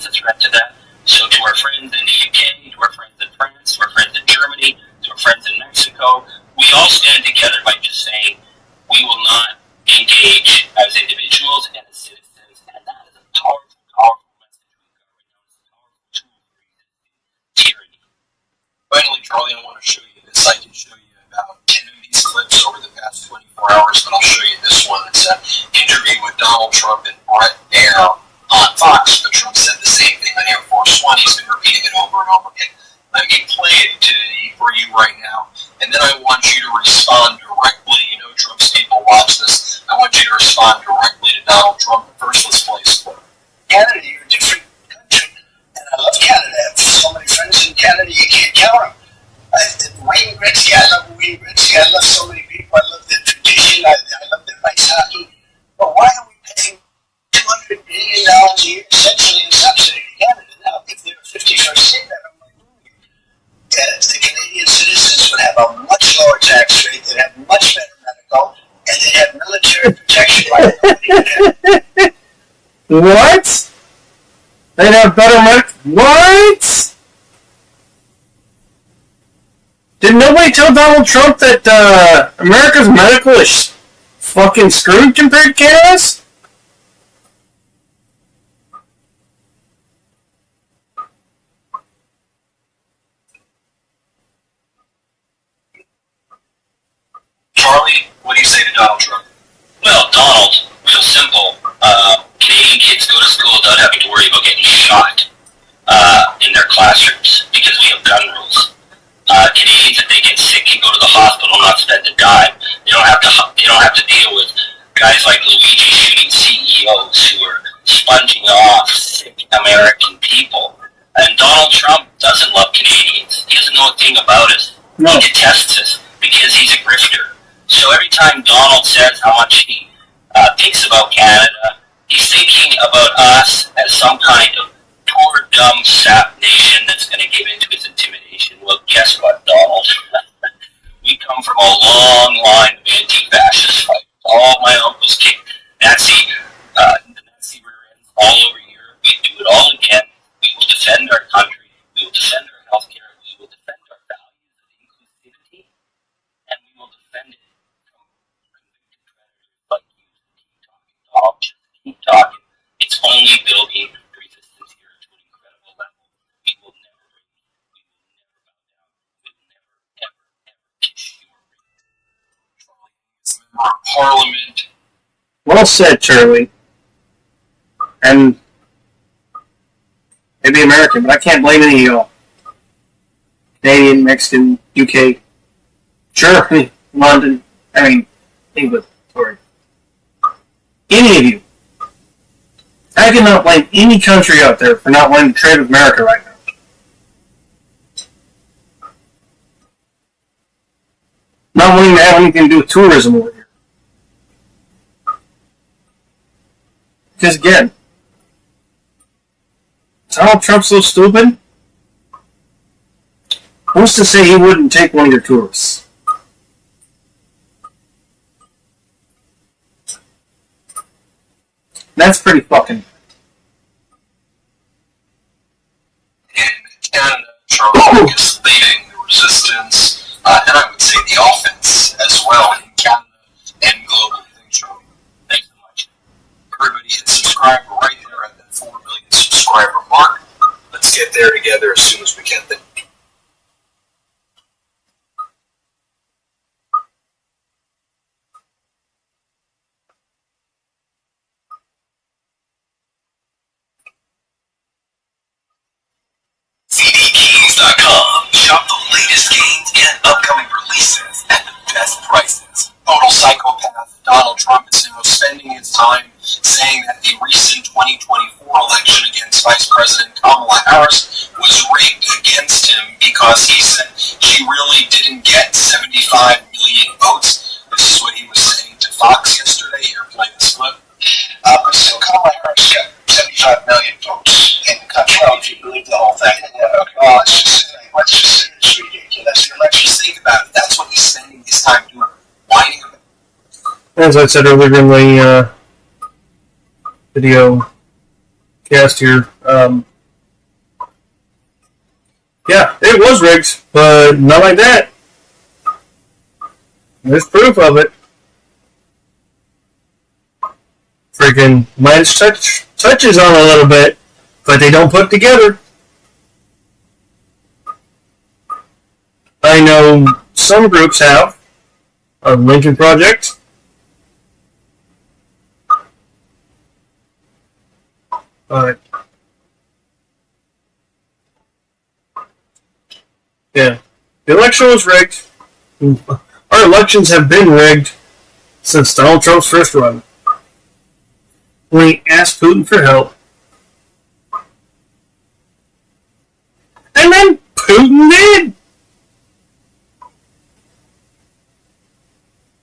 a threat to that. So to our friends in the UK, to our friends in France, to our friends in Germany, to our friends in Mexico, we all stand together by just saying we will not engage as individuals and as citizens, and that is a powerful, powerful message we've got right now. It's a powerful tool for tyranny. Finally, Charlie, I want to show you this. I can show you about 10 of these clips over the past 24 hours, but I'll show you this one. It's an interview with Donald Trump and Brett Baer on Fox, but Trump said the same thing on Air Force One. He's been repeating it over and over again. Let me play it for you right now, and then I want you to respond directly. You know, Trump's people watch this. I want you to respond directly to Donald Trump. First, let's play this clip. Canada, you're a different country, and I love Canada. I have so many friends in Canada, you can't count them. Wayne Gretzky, I love Wayne Gretzky. I love so many people. I love their tradition. I love their ice hockey. But why are we paying $200 billion a year essentially in subsidy to Canada? Now, if they're a 51st state, I don't mind doing it. The Canadian citizens would have a much lower tax rate, they'd have much better medical, and they'd have military protection like that. What? They'd have better medical. What? Did nobody tell Donald Trump that America's medical is fucking screwed compared to Canada's? Charlie, what do you say to Donald Trump? Well, Donald, real simple. Canadian kids go to school without having to worry about getting shot in their classrooms because we have gun rules. Canadians, if they get sick, can go to the hospital and not spend a dime. They don't have to deal with guys like Luigi shooting CEOs who are sponging off sick American people. And Donald Trump doesn't love Canadians. He doesn't know a thing about us. No. He detests us because he's a grifter. So every time Donald says how much he thinks about Canada, he's thinking about us as some kind of poor, dumb sap nation that's going to give in to his intimidation. Well, guess what, Donald? We come from a long line of anti-fascist fighters. All my uncles kicked the Nazi rear ends all over Europe. We do it all again. We will defend our country. We will defend our healthcare. We will defend our values of inclusivity. And we will defend it from convicted predators like you. Keep talking, Donald. Just keep talking. It's only building resistance here to an incredible level. We will never break. We will never bow down. We will never, ever, ever kiss your ring. Charlie is a member of Parliament. Well said, Charlie. And maybe American, but I can't blame any of y'all. Canadian, Mexican, UK, Germany, London, England, sorry. Any of you. I cannot blame any country out there for not wanting to trade with America right now. Not wanting to have anything to do with tourism over here. Because again, Donald Trump's so stupid. Who's to say he wouldn't take one of your tourists? That's pretty fucking. In Canada, Charlie is leading the resistance, and I would say the offense as well in Canada and globally. Thanks, Charlie. Thanks so much. Everybody hit subscribe right there at that 4 million subscriber mark. Let's get there. there together as soon as we can. VDGames.com. Shop the latest games and upcoming releases at the best prices. Total psychopath Donald Trump is now spending his time saying that the recent 2024 election against Vice President Kamala Harris was rigged against him because he said she really didn't get 75 million votes. This is what he was saying to Fox yesterday. Here, play this clip. So Kamala Harris got 75 million votes in the country, if you believe the whole thing. Yeah, okay. Well, let's just say it's ridiculous. The election. Just think about it. That's what he's spending his time doing. Whining about it. As I said earlier in the video cast here, yeah, it was rigged, but not like that. There's proof of it. Freaking Lance touches on a little bit, but they don't put it together. I know some groups have a Lincoln Project. But yeah, the election was rigged. Our elections have been rigged since Donald Trump's first run. When he asked Putin for help, and then Putin did.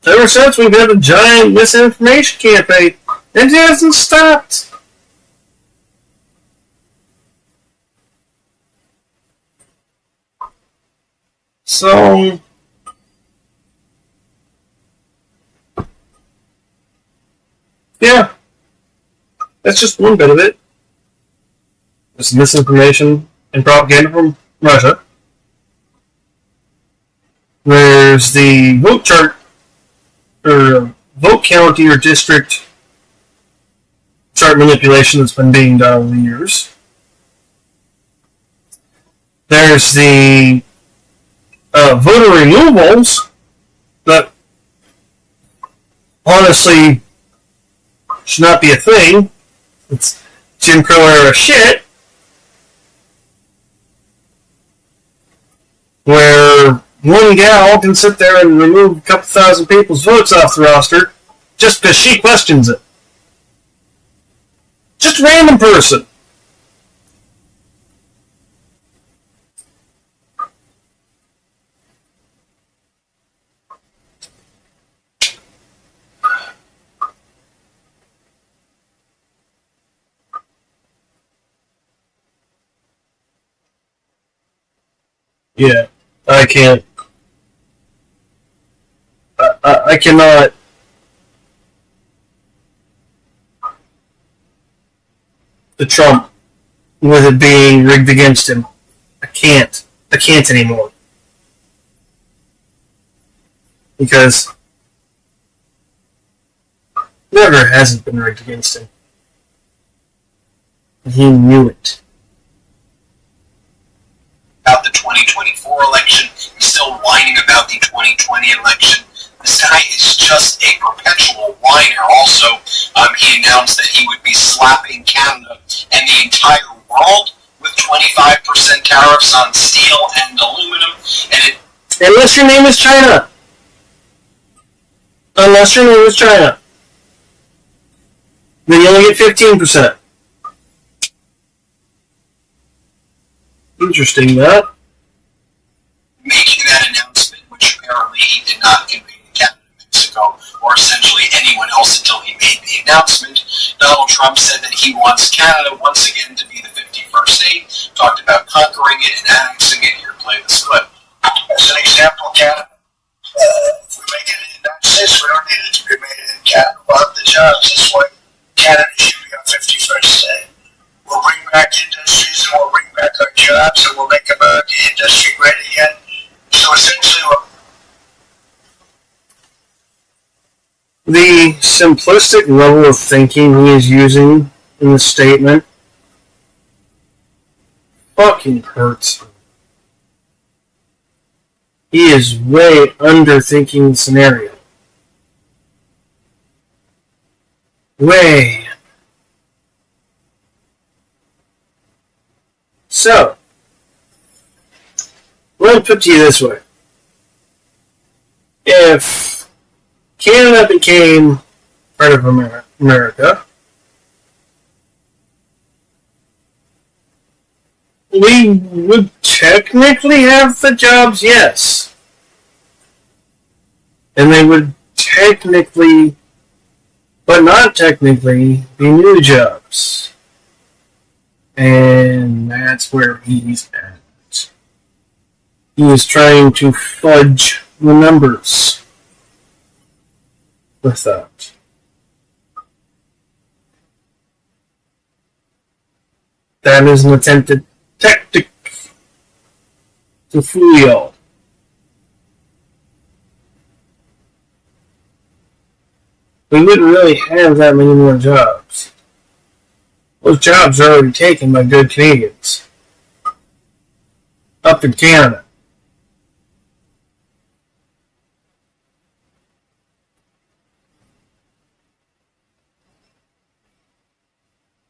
Ever since, we've had a giant misinformation campaign, and it hasn't stopped. So, yeah, that's just one bit of it. There's misinformation and propaganda from Russia. There's the vote chart, or vote county or district chart manipulation that's been being done over the years. There's the voter removals that honestly should not be a thing. It's Jim Crow era shit, where one gal can sit there and remove a couple thousand people's votes off the roster just because she questions it. Just a random person. Yeah, I can't. I cannot. The Trump, with it being rigged against him. I can't. I can't anymore. Because never hasn't been rigged against him. He knew it. About the 2024 election, he's still whining about the 2020 election. This guy is just a perpetual whiner. Also, he announced that he would be slapping Canada and the entire world with 25% tariffs on steel and aluminum. And unless your name is China. Unless your name is China. Then you only get 15%. Interesting, that. Making that announcement, which apparently he did not convey to Canada and Mexico, or essentially anyone else until he made the announcement, Donald Trump said that he wants Canada once again to be the 51st state, talked about conquering it and annexing it. Here, play this clip. As an example, Canada, if we make it in the United States, we don't need it to be made in Canada. We'll have the jobs. That's why Canada should be our 51st state. We'll bring back industries and we'll bring back our jobs and we'll make America industry great again. So essentially, the simplistic level of thinking he is using in the statement fucking hurts me. He is way underthinking the scenario. Way. So, let me put it to you this way. If Canada became part of America, we would technically have the jobs, yes. And they would technically, but not technically, be new jobs. And that's where he's at. He is trying to fudge the numbers with that. That is an attempted tactic to fool y'all. We wouldn't really have that many more jobs. Those jobs are already taken by good Canadians. Up in Canada.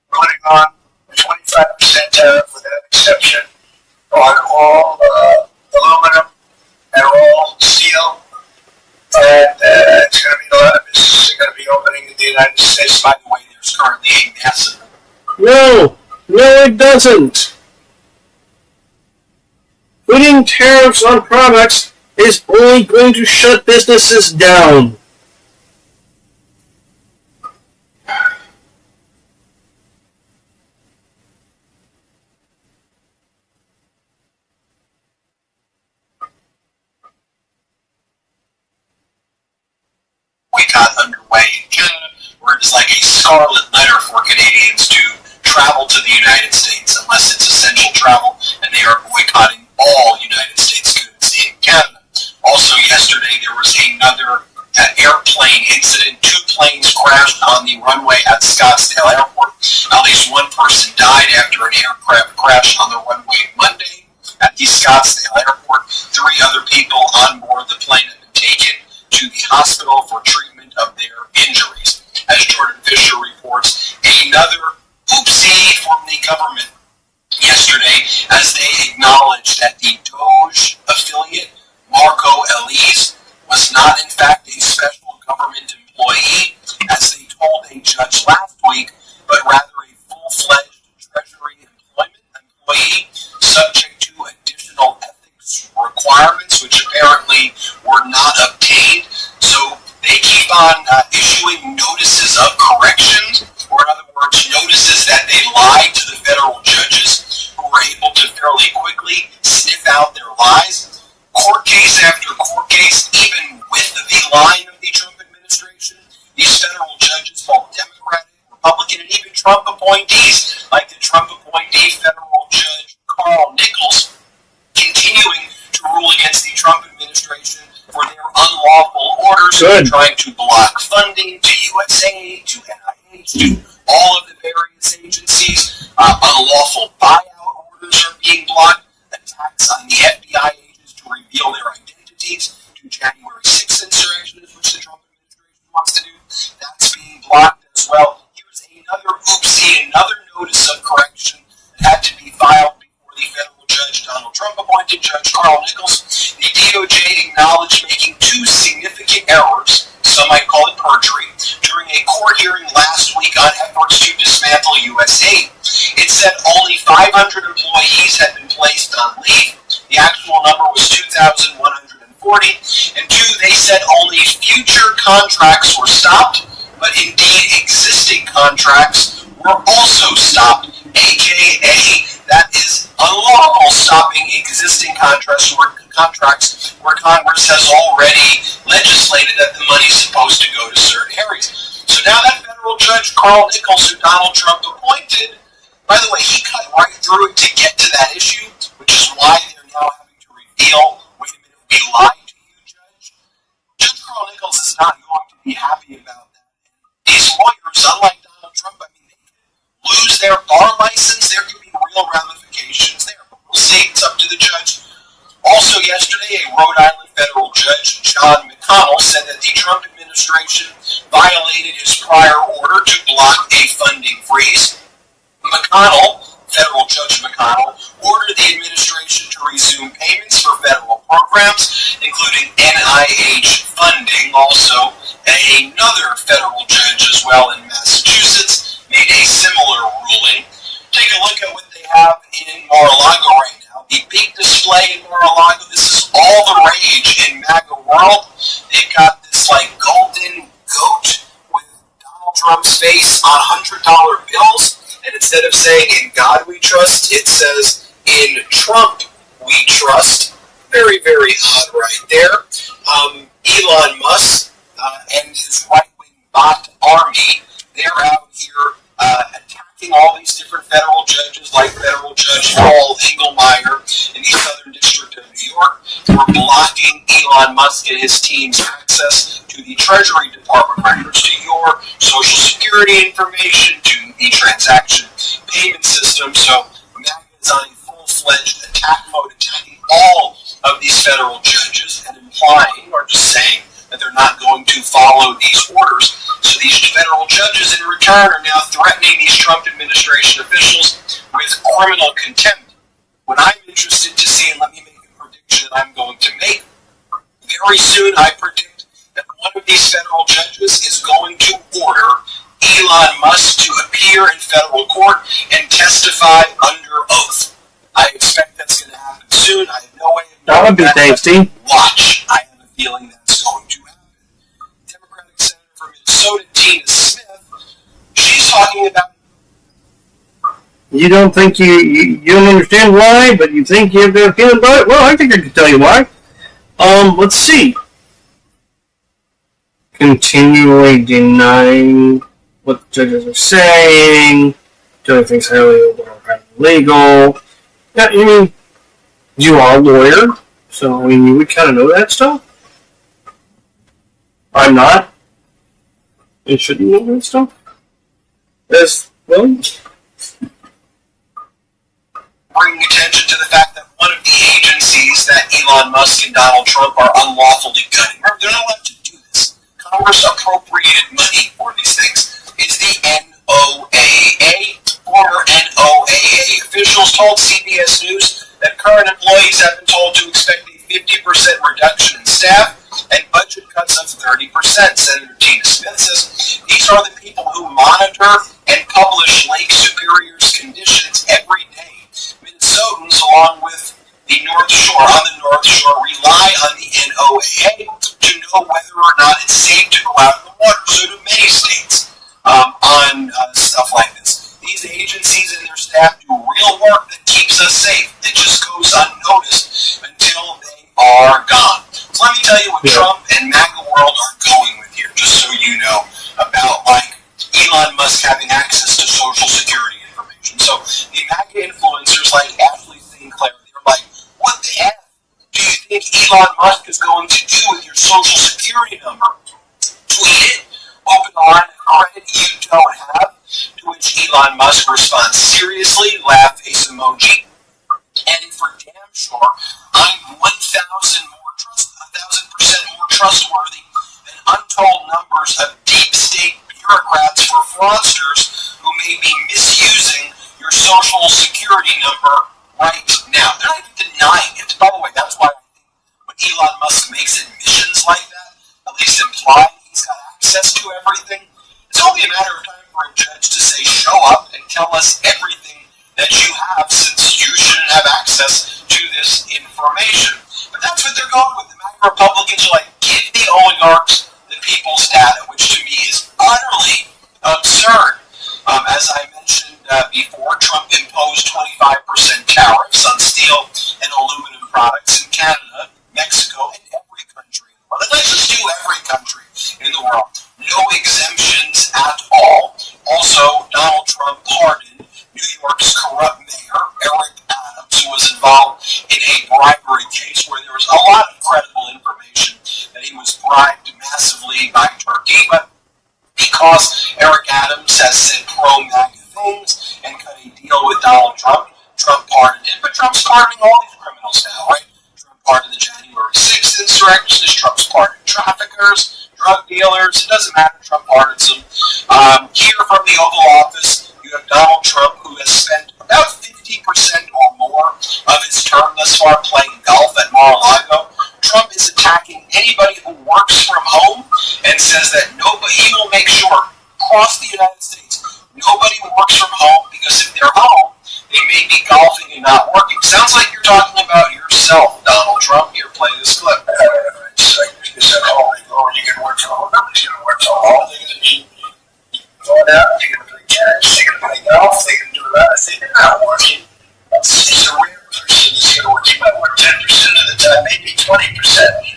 Putting on a 25% tariff without exception on all aluminum and all steel. And it's going to be a lot of businesses are going to be opening in the United States. By the way, there's currently a massive. No, it doesn't. Putting tariffs on products is only going to shut businesses down. Boycott underway in Canada, where it is like a scarlet letter for Canadians to travel to the United States unless it's essential travel, and they are boycotting all United States goods in Canada. Also, yesterday there was another airplane incident. 2 planes crashed on the runway at Scottsdale Airport. At least 1 person died after an aircraft crashed on the runway Monday at the Scottsdale Airport. 3 other people on board the plane have been taken to the hospital for treatment of their injuries. As Jordan Fisher reports, another oopsie from the government yesterday as they acknowledged that the Doge affiliate, Marco Elise, was not in fact a special government employee, as they told a judge last week, but rather a full-fledged Treasury employee subject to additional ethics requirements, which apparently were not obtained. So they keep on issuing notices of corrections, or in other words, notices that they lied to the federal judges who were able to fairly quickly sniff out their lies. Court case after court case, even with the line of the Trump administration, these federal judges, both Democratic, Republican, and even Trump appointees, like the Trump appointee federal judge Carl Nichols, continuing to rule against the Trump administration for their unlawful orders, trying to block funding to USAID, to NIH, to all of the various agencies. Unlawful buyout orders are being blocked. Attacks on the FBI agents to reveal their identities, to January 6th insurrectionists, which the Trump administration wants to do. That's being blocked as well. Here's another oopsie, another notice of correction that had to be filed before the federal judge, Donald Trump appointed Judge Carl Nichols. The DOJ acknowledged making 2 significant errors, some might call it perjury, during a court hearing last week on efforts to dismantle USAID. It said only 500 employees had been placed on leave. The actual number was 2,140. And 2, they said only future contracts were stopped, but indeed existing contracts were also stopped, aka that is unlawful stopping existing contracts where Congress has already legislated that the money's supposed to go to certain areas. So now that federal judge Carl Nichols, who Donald Trump appointed, by the way, he cut right through it to get to that issue, which is why they're now having to reveal, wait a minute, we lied to you, Judge. Judge Carl Nichols is not going to be happy about that. These lawyers, unlike Donald Trump, I mean, they could lose their bar license, there could be real ramifications there. Also yesterday, a Rhode Island federal judge, John McConnell, said that the Trump administration violated his prior order to block a funding freeze. Federal Judge McConnell, ordered the administration to resume payments for federal programs, including NIH funding. Also, another federal judge as well in Massachusetts made a similar ruling. Take a look at what they have in Mar-a-Lago right now. The big display in Mar-a-Lago, this is all the rage in MAGA world. They've got this like golden goat with Donald Trump's face on $100 bills. And instead of saying "In God we trust," it says "In Trump we trust." Very, very odd right there. Elon Musk and his right-wing bot army, they're out here attacking all these different federal judges, like federal judge Paul Engelmeyer in the Southern District of New York, for blocking Elon Musk and his team's access to the Treasury Department records, to your Social Security information, to the transaction payment system. So MAGA is on a full-fledged attack mode, attacking all of these federal judges and implying or just saying that they're not going to follow these orders. So these federal judges in return are now threatening these Trump administration officials with criminal contempt. What I'm interested to see, and let me make a prediction that I'm going to make, very soon I predict that one of these federal judges is going to order Elon Musk to appear in federal court and testify under oath. I expect that's going to happen soon. I have no way of knowing That would be tasty. Watch. I have a feeling that's going to happen. Democratic Senator from Minnesota, Tina Smith, she's talking about... You don't think you don't understand why, but you think you have a feeling about it? Well, I think I can tell you why. Let's see. Continually denying what the judges are saying, doing things highly illegal. Yeah, I mean, you are a lawyer, so I mean, you would kind of know that stuff. I'm not. And shouldn't know that stuff. As well. Bringing attention to the fact that one of the agencies that Elon Musk and Donald Trump are unlawfully gunning, remember, they're not allowed to do this. Congress appropriated money for these things. It's the NOAA. Former NOAA officials told CBS News that current employees have been told to expect a 50% reduction in staff and budget cuts of 30%. Senator Tina Smith says these are the people who monitor and publish Lake Superior's conditions every day. Minnesotans, along with the North Shore, rely on the NOAA to know whether or not it's safe to go out in the water. So do many states on stuff like this. These agencies and their staff do real work that keeps us safe. It just goes unnoticed until they are gone. So let me tell you what Trump and MAGA world are going with here, just so you know about like Elon Musk having access to Social Security information. So the MAGA influencers like Ashley Sinclair, they're like, what the F do you think Elon Musk is going to do with your Social Security number? Tweet it, open the line of credit you don't have, to which Elon Musk responds seriously, laugh face emoji, and for damn sure, I'm 1,000% more trustworthy than untold numbers of deep state bureaucrats or fraudsters who may be misusing your Social Security number right now. They're not even denying it. By the way, that's why I think when Elon Musk makes admissions like that, at least implying he's got access to everything, it's only a matter of time for a judge to say, show up and tell us everything that you have, since you shouldn't have access to this information. But that's what they're going with. The MAGA Republicans are like, give the oligarchs the people's data, which to me is utterly absurd. As I mentioned before, Trump imposed 25% tariffs on steel and aluminum products in Canada, Mexico, and every country in the world. And let's just do every country in the world. No exemptions at all. Also, Donald Trump pardoned New York's corrupt mayor, Eric Adams, who was involved in a bribery case where there was a lot of credible information that he was bribed massively by Turkey. But because Eric Adams has said pro-MAGA things and cut a deal with Donald Trump, Trump pardoned him. But Trump's pardoning all these criminals now, right? Trump pardoned the most part. Traffickers, drug dealers, it doesn't matter. Trump pardons them. Here from the Oval Office, you have Donald Trump, who has spent about 50% or more of his term thus far playing golf at Mar-a-Lago. Trump is attacking anybody who works from home and says that he will make sure across the United States nobody works from home, because if they're home, they may be golfing and not working. Sounds like you're talking about yourself, Donald Trump. Here, play this clip. It's like you said, you can work from home. Nobody's going to work from home. They're going to be going out, they're going to play tennis, they're going to play golf, they're going to do a lot of things. They're not working. It's a rare person that's going to work. You might work 10% of the time, maybe 20%.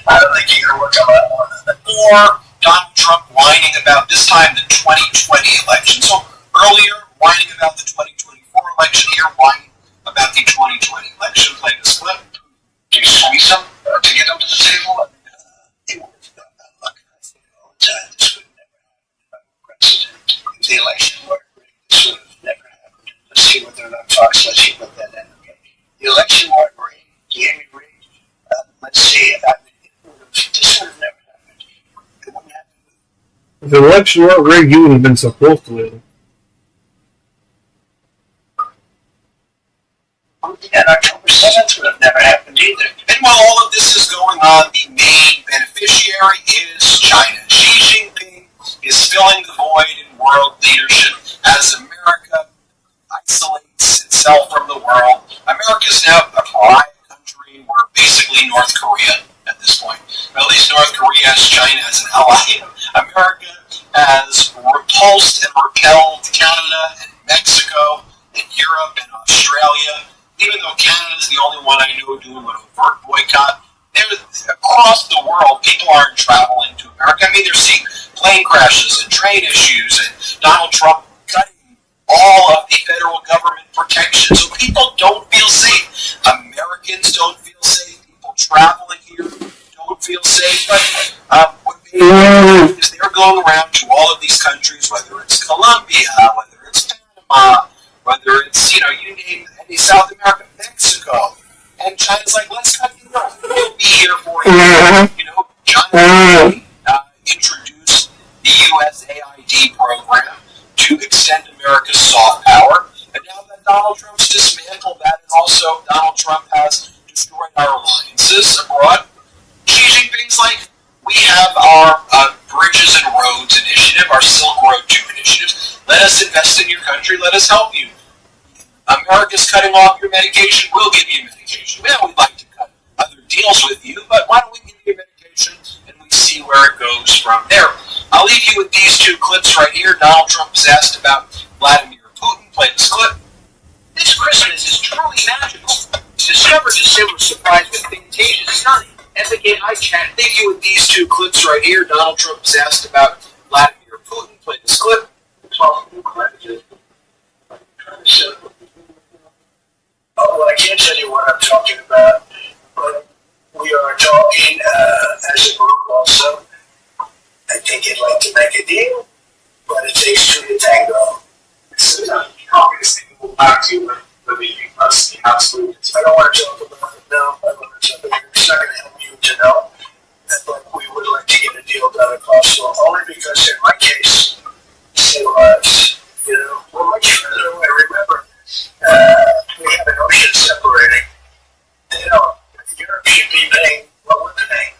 I don't think you're going to work a lot more than that. Or Donald Trump whining about this time the 2020 election. So earlier, whining about the 2024 election. Here, whining about the 2020 election. Play this clip. Do you squeeze them to get them to the table? It would have done that. Look, I say it all the time. This would never happen. President. If the election were rigged, this would have never happened. Let's see whether or not Fox lets you put that in. Okay. The election were rigged. Gaming rigged. Let's see. This would have never happened. It wouldn't happen. If the election weren't rigged, you wouldn't have been so close to it. And October 7th would have never happened either. And while all of this is going on, the main beneficiary is China. Xi Jinping is filling the void in world leadership as America isolates itself from the world. America is now a pariah country. We're basically North Korea at this point. At least North Korea has China as an ally. America has repulsed and repelled Canada and Mexico and Europe and Australia. Even though Canada is the only one I know doing an overt boycott, across the world, people aren't traveling to America. I mean, they're seeing plane crashes and train issues, and Donald Trump cutting all of the federal government protection. So people don't feel safe. Americans don't feel safe. People traveling here don't feel safe. But what they do is they're going around to all of these countries, whether it's Colombia, whether it's Panama, whether it's, you name any South America, Mexico, and China's like, let's cut you off. We'll be here for you. China introduced the USAID program to extend America's soft power, and now that Donald Trump's dismantled that, and also Donald Trump has destroyed our alliances abroad, Xi Jinping's like, we have our Bridges and Roads initiative, our Silk Road 2 initiative. Let us invest in your country. Let us help you. America's cutting off your medication. We'll give you medication. Yeah, we'd like to cut other deals with you, but why don't we give you medication and we see where it goes from there. I'll leave you with these two clips right here. Donald Trump was asked about Vladimir Putin. Play this clip. This Christmas is truly magical. Discover December's surprise with Fantasia Sunny. Epic AI chat. Leave you with these two clips right here. Donald Trump was asked about Vladimir Putin. Play this clip. Well, I can't tell you what I'm talking about, but we are talking as a group also. I think you'd like to make a deal, but it takes two to tango. Sometimes communist people will back to you, but you must be absolutely. I don't want to talk about it now. I want to talk about it. It's not going to help you to know, but we would like to get a deal done if possible, only because in my case, same lives, we're much further away. Remember, we have an ocean separating. Europe should be paying what we're paying,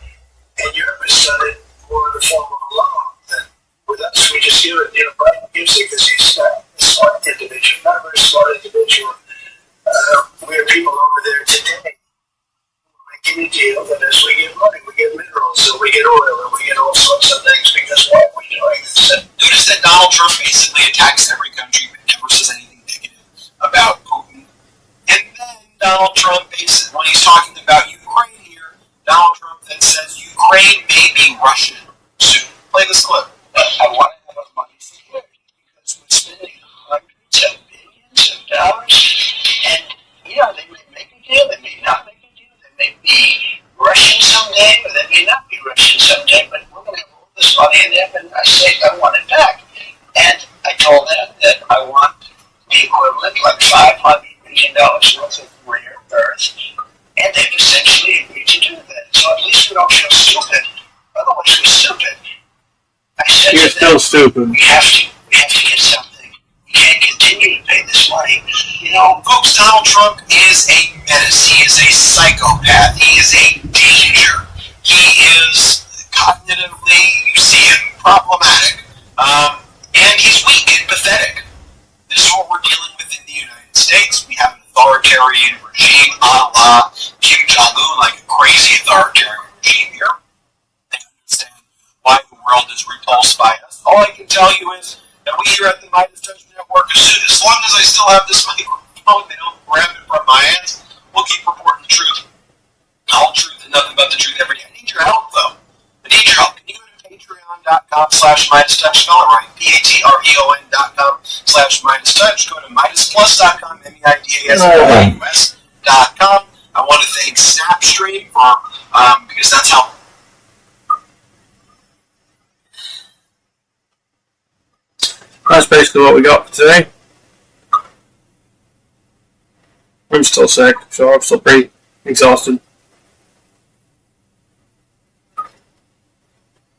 and Europe has done it more in the form of a loan than with us. We just give it, Biden gives it because he's not a smart individual, not a very smart individual. We have people over there today making a deal that as we get money, we get minerals, and we get oil, and we get all sorts of things, because why are we doing this? Notice that Donald Trump basically attacks every country but never says anything negative about Putin. And then Donald Trump, basically, when he's talking about Ukraine here, Donald Trump then says Ukraine may be Russian soon. Play this clip. I want to have a money security because we're spending hundreds of billions of dollars, and they may make a deal, they may not make a deal, they may be Russian someday, or they may not be Russian someday, but we're going to have all this money in them, and I say I want it back. And I told them that I want the equivalent, like $500 million worth of rare earth, and they've essentially agreed to do that. So at least we don't feel stupid so stupid. We have to get something. We can't continue to pay this money. You know, Folks, Donald Trump is a menace. He is a psychopath. He is a danger. He is cognitively, you see it, problematic. And he's weak and pathetic. This is what we're dealing with in the United States. We have an authoritarian regime a la Kim Jong-un, like a crazy authoritarian regime here. I understand why the world is repulsed by us. All I can tell you is that we here at the Midas Touch Network, as long as I still have this microphone, they don't grab it from my hands, we'll keep reporting the truth. All truth and nothing but the truth every day. I need your help, though. I need your help. Can you go to patreon.com/MidasTouch, spell it right, patreon.com/MidasTouch. Go to MidasPlus.com, MidasPlus.com. I want to thank Snapstream for, because that's how. That's basically what we got for today. I'm still sick, so I'm still pretty exhausted.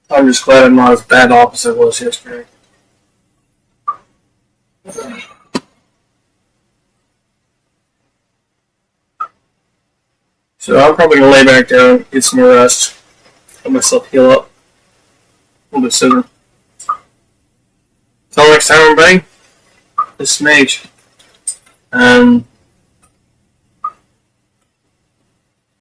I'm just glad I'm not as bad off as I was yesterday. So I'm probably going to lay back down, get some more rest, let myself heal up a little bit sooner. Until next time, everybody, this is Mage, and